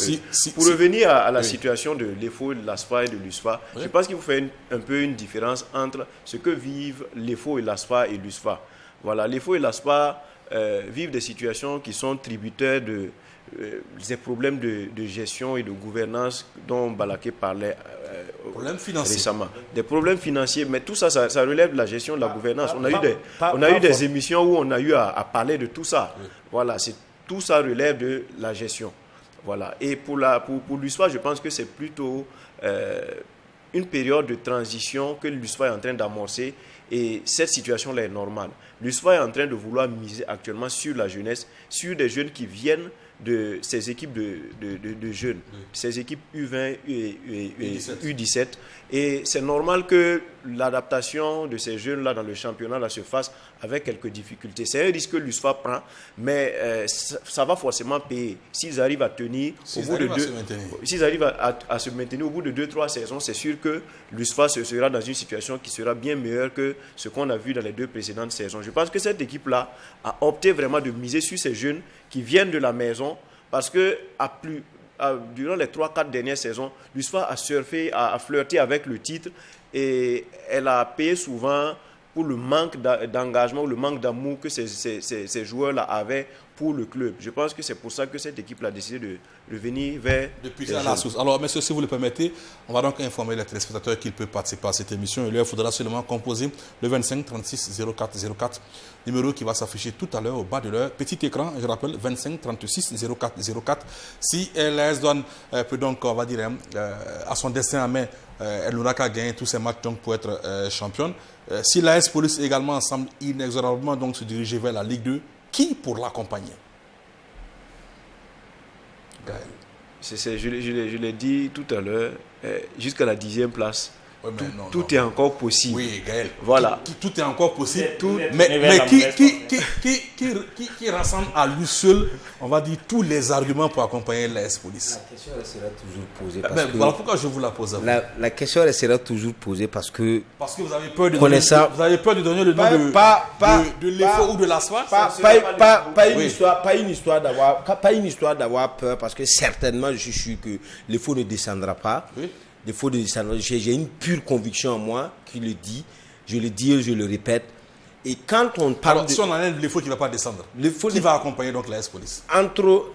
S3: Pour revenir à la situation de l'EFO, de l'ASFA et de l'USFA, je pense qu'il faut faire un peu une différence entre ce que vivent l'EFO et l'ASFA et l'USFA. Voilà, l'EFO et l'ASFA vivent des situations qui sont tributaires des problèmes de gestion et de gouvernance dont Balaké parlait récemment. Des problèmes financiers, mais tout ça relève de la gestion de la gouvernance. On a eu des émissions où on a eu à parler de tout ça. Oui. Voilà, tout ça relève de la gestion. Voilà. Et pour l'USFA, je pense que c'est plutôt une période de transition que l'USFA est en train d'amorcer. Et cette situation-là est normale. L'USFA est en train de vouloir miser actuellement sur la jeunesse, sur des jeunes qui viennent de ces équipes de jeunes, ces équipes U20 et U17. Et c'est normal que l'adaptation de ces jeunes-là dans le championnat se fasse avec quelques difficultés. C'est un risque que l'USFA prend, mais ça va forcément payer. S'ils arrivent à tenir s'ils arrivent à se maintenir au bout de 2-3 saisons, c'est sûr que l'USFA sera dans une situation qui sera bien meilleure que ce qu'on a vu dans les 2 précédentes saisons. Je pense que cette équipe-là a opté vraiment de miser sur ces jeunes qui viennent de la maison, parce que durant les 3-4 dernières saisons, l'USFA a surfé, a flirté avec le titre et elle a payé souvent pour le manque d'engagement ou le manque d'amour que ces joueurs-là avaient pour le club. Je pense que c'est pour ça que cette équipe a décidé de revenir vers...
S1: Depuis la source. Alors, messieurs, si vous le permettez, on va donc informer les téléspectateurs qu'ils peuvent participer à cette émission. Il leur faudra seulement composer le 25 36 04 04, numéro qui va s'afficher tout à l'heure au bas de leur petit écran. Je rappelle, 25 36 04 04. Si l'AS Douanes peut donc, on va dire, à son destin en main, elle n'aura qu'à gagner tous ces matchs donc, pour être championne. Si l'AS Police également semble inexorablement donc, se diriger vers la Ligue 2, qui pour l'accompagner?
S3: Je l'ai dit tout à l'heure, jusqu'à la 10e place,
S1: oui,
S3: tout est encore possible.
S1: Oui, Gaël.
S3: Voilà.
S1: Tout est encore possible. Mais qui rassemble à lui seul, on va dire, tous les arguments pour accompagner l'AS Police?
S4: La question sera toujours posée.
S1: Voilà pourquoi je vous la pose à vous.
S4: La question sera toujours posée parce que
S1: vous avez peur de donner le nom de l'EFO ou de l'ASFA?
S4: Pas une histoire d'avoir peur, parce que certainement je suis sûr que l'EFO ne descendra pas. Oui. J'ai une pure conviction en moi qui le dit, je le dis et je le répète. Et quand on parle...
S1: Alors, si on enlève l'EFO qui ne va pas descendre, qui va accompagner donc l'AS Police?
S4: Entre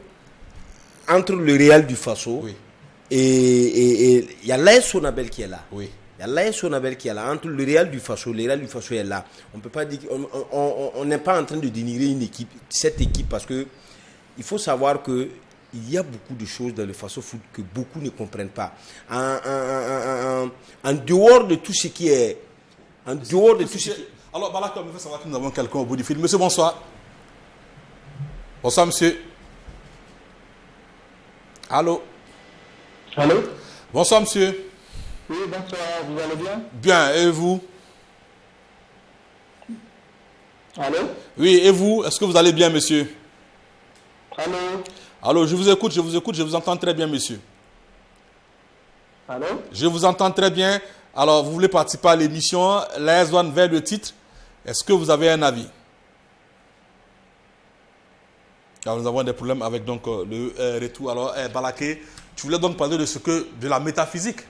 S4: le Real du Faso Et il y a l'AS Sonabel qui est là.
S1: Oui.
S4: Il y a l'AS Sonabel qui est là. Entre le Real du Faso, le Real du Faso est là. On peut pas dire, on n'est pas en train de dénigrer une équipe, cette équipe, parce que il faut savoir que il y a beaucoup de choses dans le Faso Foot que beaucoup ne comprennent pas. En dehors de tout ce qui est,
S1: Alors, voilà, comme il faut savoir que nous avons quelqu'un au bout du fil. Monsieur, bonsoir. Bonsoir, monsieur. Allô.
S5: Allô?
S1: Bonsoir, monsieur.
S5: Oui, bonsoir, vous allez bien?
S1: Bien, et vous?
S5: Allô?
S1: Oui, et vous? Est-ce que vous allez bien, monsieur?
S5: Allô?
S1: Allô, je vous écoute, je vous entends très bien, monsieur.
S5: Allô?
S1: Je vous entends très bien. Alors, vous voulez participer à l'émission l'AS Douanes vers le titre. Est-ce que vous avez un avis? Alors, nous avons des problèmes avec donc, le retour. Alors, Balaké, tu voulais donc parler de la métaphysique.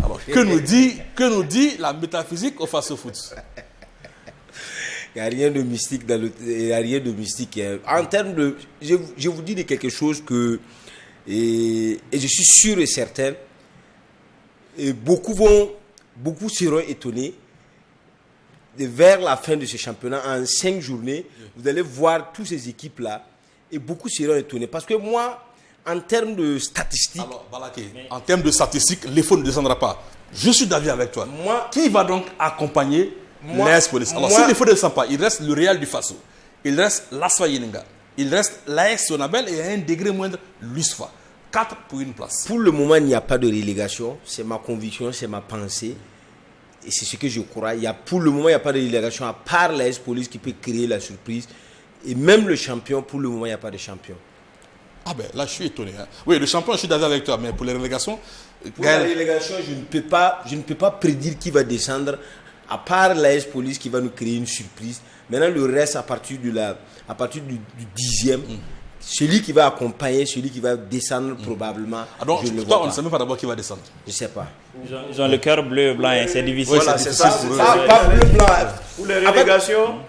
S1: Alors, que nous dit la métaphysique au Faso Foot?
S4: Il n'y a rien de mystique il y a rien de mystique. En termes de, je vous dis de quelque chose que, et je suis sûr et certain, et beaucoup seront étonnés. Et vers la fin de ce championnat, en 5 journées, vous allez voir toutes ces équipes-là, et beaucoup seront étonnés. Parce que moi, en termes de statistiques...
S1: Alors, Balaké, en termes de statistiques, l'effort ne descendra pas. Je suis d'avis avec toi. Qui va donc accompagner l'AS Police? Alors, si l'effort ne descend pas, il reste le Real du Faso, il reste l'Asfa Yeninga, il reste l'AS Sonabel et à un degré moindre, l'USFA. 4 pour une place.
S4: Pour le moment, il n'y a pas de relégation. C'est ma conviction, c'est ma pensée. Et c'est ce que je crois. Pour le moment, il n'y a pas de relégation, à part l'AS Police qui peut créer la surprise. Et même le champion, pour le moment, il n'y a pas de champion.
S1: Ah ben là, je suis étonné. Hein. Oui, le champion, je suis d'accord avec toi, mais pour les relégations...
S4: Pour la relégation, je ne peux pas prédire qui va descendre, à part l'AS Police qui va nous créer une surprise. Maintenant, le reste, à partir du 10e, celui qui va accompagner, celui qui va descendre probablement.
S1: Donc,
S4: je ne
S1: toi,
S4: vois
S1: on ne
S4: pas.
S1: sait même pas d'abord qui va descendre.
S4: Je ne sais pas.
S2: Ils ont le cœur bleu, blanc, et c'est difficile.
S3: Voilà, c'est ça.
S4: Pas bleu, blanc.
S3: Pour les relégations,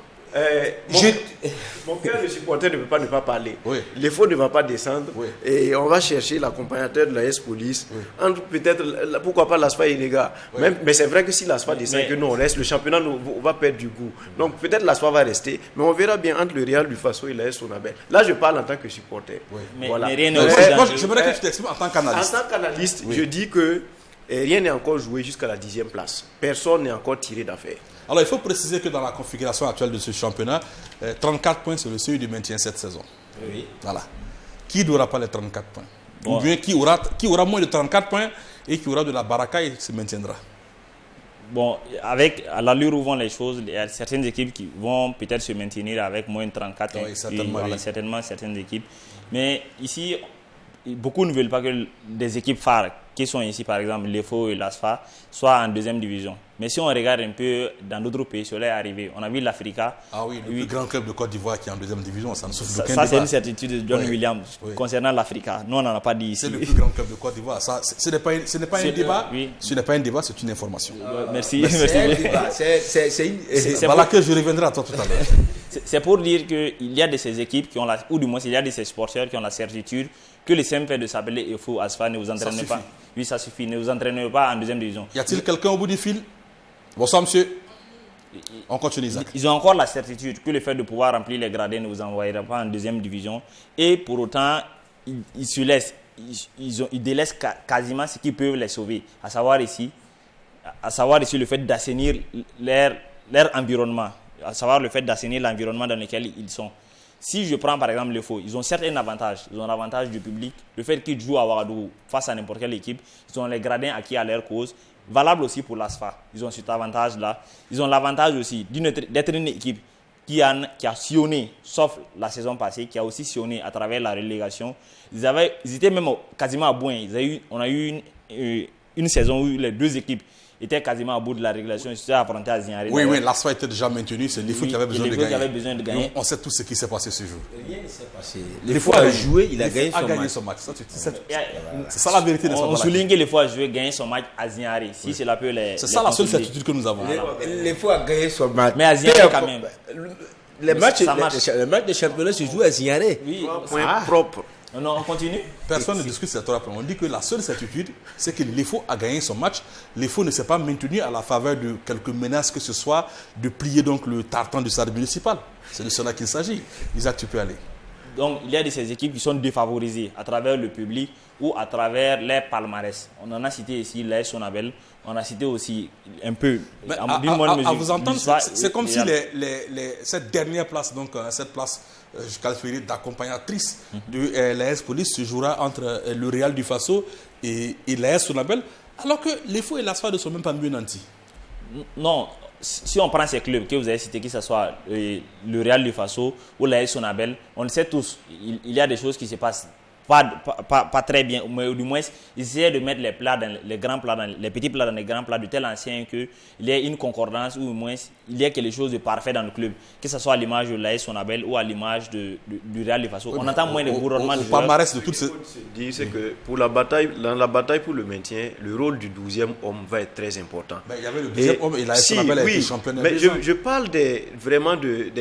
S3: mon cœur de supporter ne peut pas ne pas parler.
S1: Oui.
S3: L'effort ne va pas descendre.
S1: Oui.
S3: Et on va chercher l'accompagnateur de la S-Police. Entre peut-être, pourquoi pas l'ASFA Yeninga. Mais c'est vrai que si l'ASFA descend et que nous on reste, le championnat on va perdre du goût. Donc peut-être l'ASFA va rester. Mais on verra bien entre le Real du Faso et la Sonabel. Là, je parle en tant que supporter.
S2: Mais
S3: Voilà.
S2: rien n'est
S1: Moi,
S2: aussi dangereux.
S1: j'aimerais que tu t'exprimes en tant qu'analyste.
S3: En tant qu'analyste, je dis que rien n'est encore joué jusqu'à la 10e place. Personne n'est encore tiré d'affaire.
S1: Alors, il faut préciser que dans la configuration actuelle de ce championnat, 34 points, c'est le seuil du maintien cette saison.
S4: Oui.
S1: Voilà. Qui n'aura pas les 34 points? Ou bien qui aura moins de 34 points et qui aura de la baraka et se maintiendra?
S2: Bon, à l'allure où vont les choses, il y a certaines équipes qui vont peut-être se maintenir avec moins de 34.
S1: Oui, certainement, oui.
S2: Certainement certaines équipes. Mais ici, beaucoup ne veulent pas que des équipes phares, qui sont ici par exemple l'EFO et l'ASFA, soient en deuxième division. Mais si on regarde un peu dans d'autres pays, cela est arrivé. On a vu l'Africa.
S1: Ah oui, le plus grand club de Côte d'Ivoire qui est en deuxième division, ça ne souffre d'aucun
S2: Ça,
S1: débat.
S2: c'est une certitude de John Williams concernant l'Africa. Nous, on n'en a pas dit ici.
S1: C'est le plus grand club de Côte d'Ivoire. Ça, ce n'est pas un débat.
S2: Oui.
S1: Ce n'est pas un débat, c'est une information.
S2: Merci.
S4: C'est un débat. C'est
S1: Voilà que je reviendrai à toi tout à l'heure.
S2: C'est pour dire qu'il y a de ces équipes qui ont ou du moins il y a de ces sporteurs qui ont la certitude que le simple fait de s'appeler EFO, ASFA ne vous entraînez pas. Oui, ça suffit. Ne vous entraînez pas en deuxième division.
S1: Y a-t-il quelqu'un au bout du fil? Bonsoir, monsieur. On continue, Isaac.
S2: Ils ont encore la certitude que le fait de pouvoir remplir les gradins ne vous envoyera pas en deuxième division. Et pour autant, ils se laissent, ils délaissent quasiment ce qui peut les sauver. À savoir ici le fait d'assainir leur environnement. À savoir le fait d'assainir l'environnement dans lequel ils sont. Si je prends par exemple le faux, ils ont certains avantages. Ils ont l'avantage du public. Le fait qu'ils jouent à Ouagadougou face à n'importe quelle équipe, ils ont les gradins acquis à leur cause. Valable aussi pour l'ASFA. Ils ont cet avantage-là. Ils ont l'avantage aussi d'être une équipe qui a sillonné, sauf la saison passée, qui a aussi sillonné à travers la relégation. Ils étaient même quasiment à bout. On a eu une saison où les deux équipes étaient quasiment à bout de la régulation. Ils se sont affrontés à Zignaré.
S1: Oui, l'ASFA était déjà maintenu. C'est l'IFO qui avait besoin de gagner. On sait tout ce qui s'est passé ce jour.
S4: Rien ne s'est passé. L'IFO a joué, il a gagné son match.
S1: C'est ça la vérité.
S2: On souligne que l'IFO a joué, gagné son match à Zignaré. Si c'est
S1: c'est ça la seule certitude que nous avons.
S4: L'IFO a gagné son match.
S2: Mais à Zignaré quand même.
S4: Les matchs de championnat se jouent à Zignaré.
S2: Oui,
S3: point propre.
S2: Non, on continue.
S1: Personne ne discute cette après. On dit que la seule certitude, c'est que l'EFO a gagné son match. L'EFO ne s'est pas maintenu à la faveur de quelques menaces que ce soit de plier donc le tartan du stade municipal. C'est de cela qu'il s'agit. Isaac, tu peux aller.
S2: Donc, il y a de ces équipes qui sont défavorisées à travers le public ou à travers les palmarès. On en a cité ici l'AS Sonabel. On a cité aussi un peu.
S1: Mais à vous entendre, c'est comme si cette dernière place, donc cette place, je qualifierais d'accompagnatrice de l'AS Police, se jouera entre le Real du Faso et l'AS Sonabel, alors que les FO et l'ASFA ne sont même pas mieux nantis.
S2: Non. Si on prend ces clubs que vous avez cités, que ce soit le Real du Faso ou l'AS Sonabel, on le sait tous, il y a des choses qui se passent pas très bien, mais du moins, ils essaient de mettre les plats dans les grands plats, les petits plats dans les grands plats de tel ancien qu'il y ait une concordance ou au moins il y ait quelque chose de parfait dans le club, que ce soit à l'image de l'AS Sonabel ou à l'image du Real du Faso. On entend moins de bourronnements de
S1: palmarès de toutes ces...
S3: C'est que dans la bataille pour le maintien, le rôle du 12e homme va être très important.
S1: Ben, il y avait le 12e homme et l'AS Sonabel a été championne.
S3: Mais je parle vraiment de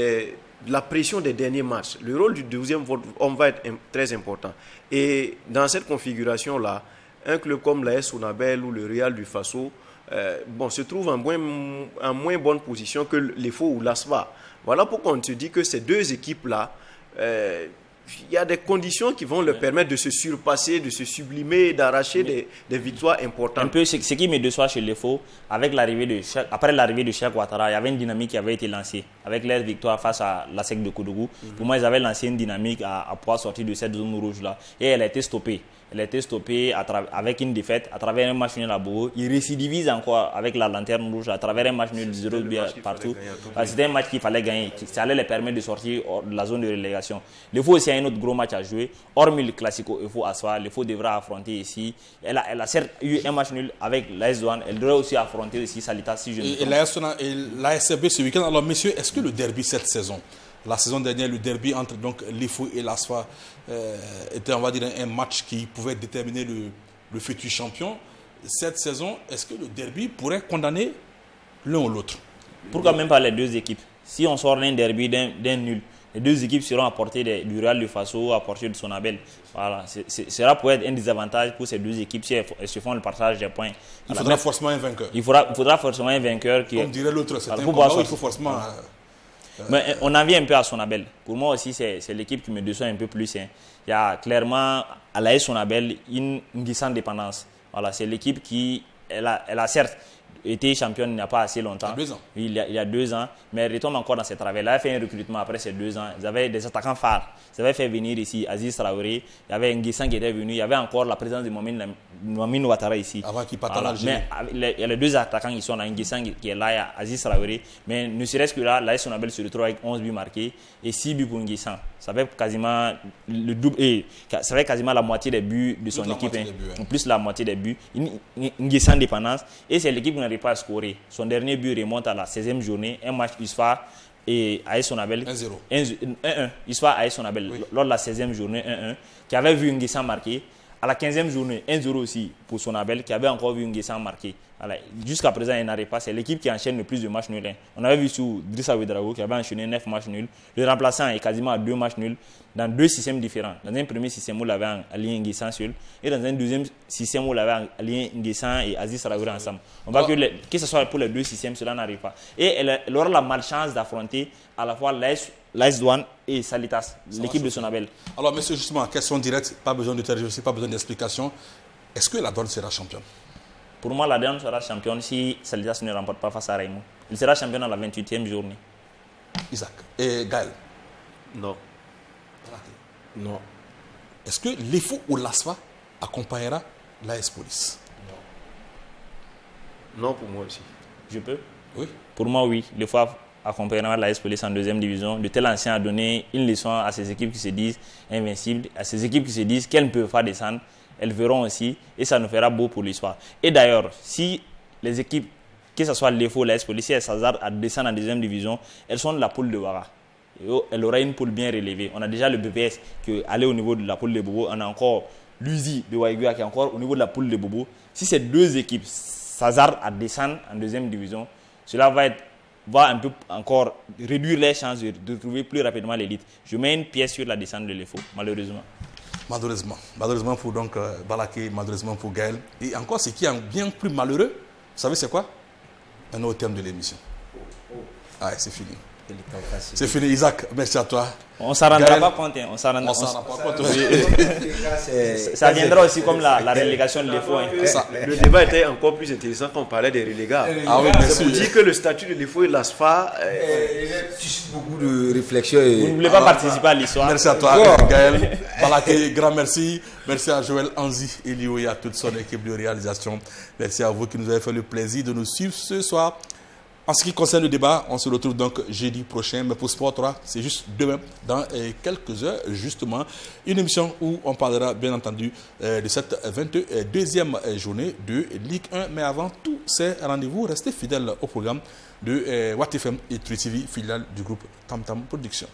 S3: la pression des derniers matchs. Le rôle du 12e homme va être très important. Et dans cette configuration-là, un club comme l'AS Sonabel ou le Real du Faso se trouve en moins bonne position que l'EFO ou l'ASFA. Voilà pourquoi on se dit que ces deux équipes-là, il y a des conditions qui vont leur permettre de se surpasser, de se sublimer, d'arracher des victoires importantes. Un
S2: peu ce qui me déçoit chez l'EFO, après l'arrivée de Cheikh Ouattara, il y avait une dynamique qui avait été lancée avec leur victoire face à la SEC de Koudougou. Pour moi, ils avaient lancé une dynamique à pouvoir sortir de cette zone rouge-là. Et elle a été stoppée. Elle a été stoppée avec une défaite à travers un match nul à Bobo. Il récidivise encore avec la lanterne rouge à travers un match nul 0 partout. C'était un match qu'il fallait gagner. Ça allait les permettre de sortir de la zone de relégation. L'EFO aussi a un autre gros match à jouer. Hormis le Classico EFO Asfa, l'EFO devra affronter ici. Elle a certes eu un match nul avec l'AS Douane. Elle devrait aussi affronter ici Salitas si je ne me trompe.
S1: Et l'ASB ce week-end. Alors messieurs, est-ce que le derby cette saison, la saison dernière, le derby entre donc l'EFO et l'ASFA était, on va dire, un match qui pouvait déterminer le futur champion. Cette saison, est-ce que le derby pourrait condamner l'un ou l'autre?
S2: Pourquoi même pas les deux équipes? Si on sort d'un derby d'un nul, les deux équipes seront à portée du Real du Faso, à portée de Sonabel. Voilà, cela pourrait être un désavantage pour ces deux équipes si elles se font le partage des points.
S1: Il faudra forcément un vainqueur.
S2: Il faudra forcément un vainqueur.
S1: Comme dirait l'autre, c'est un combat où il faut forcément...
S2: Mais on en vient un peu à Sonabel. Pour moi aussi, c'est l'équipe qui me déçoit un peu plus. Il y a clairement à l'AS Sonabel une glissante dépendance. Voilà, c'est l'équipe qui elle a certes été championne il n'y a pas assez longtemps.
S1: Il y a 2 ans.
S2: Il y a 2 ans, mais elle retombe encore dans ses travaux. Elle a fait un recrutement après ces 2 ans. Ils avaient des attaquants phares. Ils avaient fait venir ici Aziz Traoré. Il y avait Nguessan qui était venu. Il y avait encore la présence de Mohamed Ouattara ici.
S1: Avant qu'il parte à l'Algérie.
S2: Mais il y a les 2 attaquants qui sont là. Nguessan qui est là, il y a Aziz Traoré. Mais ne serait-ce que là, l'AS Sonabel se retrouve avec 11 buts marqués et 6 buts pour Nguessan. Ça fait quasiment le double et ça fait quasiment la moitié des buts de son équipe. Plus la moitié des buts. Nguessan dépendance. Et c'est l'équipe qui n'arrive pas à scorer. Son dernier but remonte à la 16e journée. Un match USFA et AS Sonabel 1-1. USFA AS Sonabel lors de la 16e journée 1-1. Qui avait vu Nguessan marquer. À la 15e journée, 1-0 aussi pour Sonabel, qui avait encore vu Nguessan marquer. Jusqu'à présent, il n'arrive pas. C'est l'équipe qui enchaîne le plus de matchs nuls. On avait vu sur Drissa Ouedraogo qui avait enchaîné 9 matchs nuls. Le remplaçant est quasiment à 2 matchs nuls dans 2 systèmes différents. Dans un premier système où il avait aligné Nguessan seul et dans un deuxième système où il avait aligné Nguessan et Aziz Traoré ensemble. On voit que ce soit pour les 2 systèmes, cela n'arrive pas. Et elle aura la malchance d'affronter à la fois l'AS Douane et Salitas, l'équipe de Sonabel.
S1: Alors, monsieur, justement, question directe, pas besoin de tergiverser, pas besoin d'explication. Est-ce que la Douane sera championne?
S2: Pour moi, la Douane sera championne si Salitas ne remporte pas face à Raymond. Il sera champion à la 28e journée.
S1: Isaac. Et Gaël?
S3: Non.
S4: Non.
S1: Est-ce que l'EFO ou l'ASFA accompagnera l'AS Police?
S3: Non, pour moi aussi.
S2: Je peux?
S1: Oui.
S2: Pour moi, oui. L'EFO accompagnera l'AS Police en 2e division. De tel ancien a donné une leçon à ces équipes qui se disent invincibles, à ces équipes qui se disent qu'elles ne peuvent pas descendre. Elles verront aussi et ça nous fera beau pour l'histoire. Et d'ailleurs, si les équipes, que ce soit l'EFO ou l'AS Police, si elles s'hasardent à descendre en 2e division, elles sont de la poule de Ouara. Elle aura une poule bien relevée. On a déjà le BPS qui est allé au niveau de la poule de Bobo. On a encore l'UZI de Waigua qui est encore au niveau de la poule de Bobo. Si ces 2 équipes s'hasardent à descendre en 2e division, cela va un peu encore réduire les chances de trouver plus rapidement l'élite. Je mets une pièce sur la descente de l'EFO, malheureusement.
S1: Malheureusement pour donc Balaké, malheureusement pour Gaël. Et encore, ce qui est bien plus malheureux, vous savez c'est quoi? Un autre terme de l'émission. Ah, c'est fini. C'est fini, Isaac. Merci à toi.
S2: On ne s'en rendra
S1: Gaël,
S2: pas compte. On s'en rendra
S1: pas compte.
S2: Ça viendra aussi comme la relégation de l'EFO.
S3: Le débat était encore plus intéressant quand on parlait des relégats.
S1: Ah oui, bien
S3: C'est pour
S1: sûr.
S3: dire que le statut de l'EFO et l'ASFA...
S4: suscite beaucoup de réflexions.
S2: Vous ne voulez pas participer à l'histoire?
S1: Merci à toi, Gaël. Balaké, grand merci. Merci à Joël Anzi Elio et à toute son équipe de réalisation. Merci à vous qui nous avez fait le plaisir de nous suivre ce soir. En ce qui concerne le débat, on se retrouve donc jeudi prochain. Mais pour Sport 3, c'est juste demain, dans quelques heures, justement. Une émission où on parlera, bien entendu, de cette 22e journée de Ligue 1. Mais avant tous ces rendez-vous, restez fidèles au programme de Watt FM et True TV, filiale du groupe Tam Tam Production.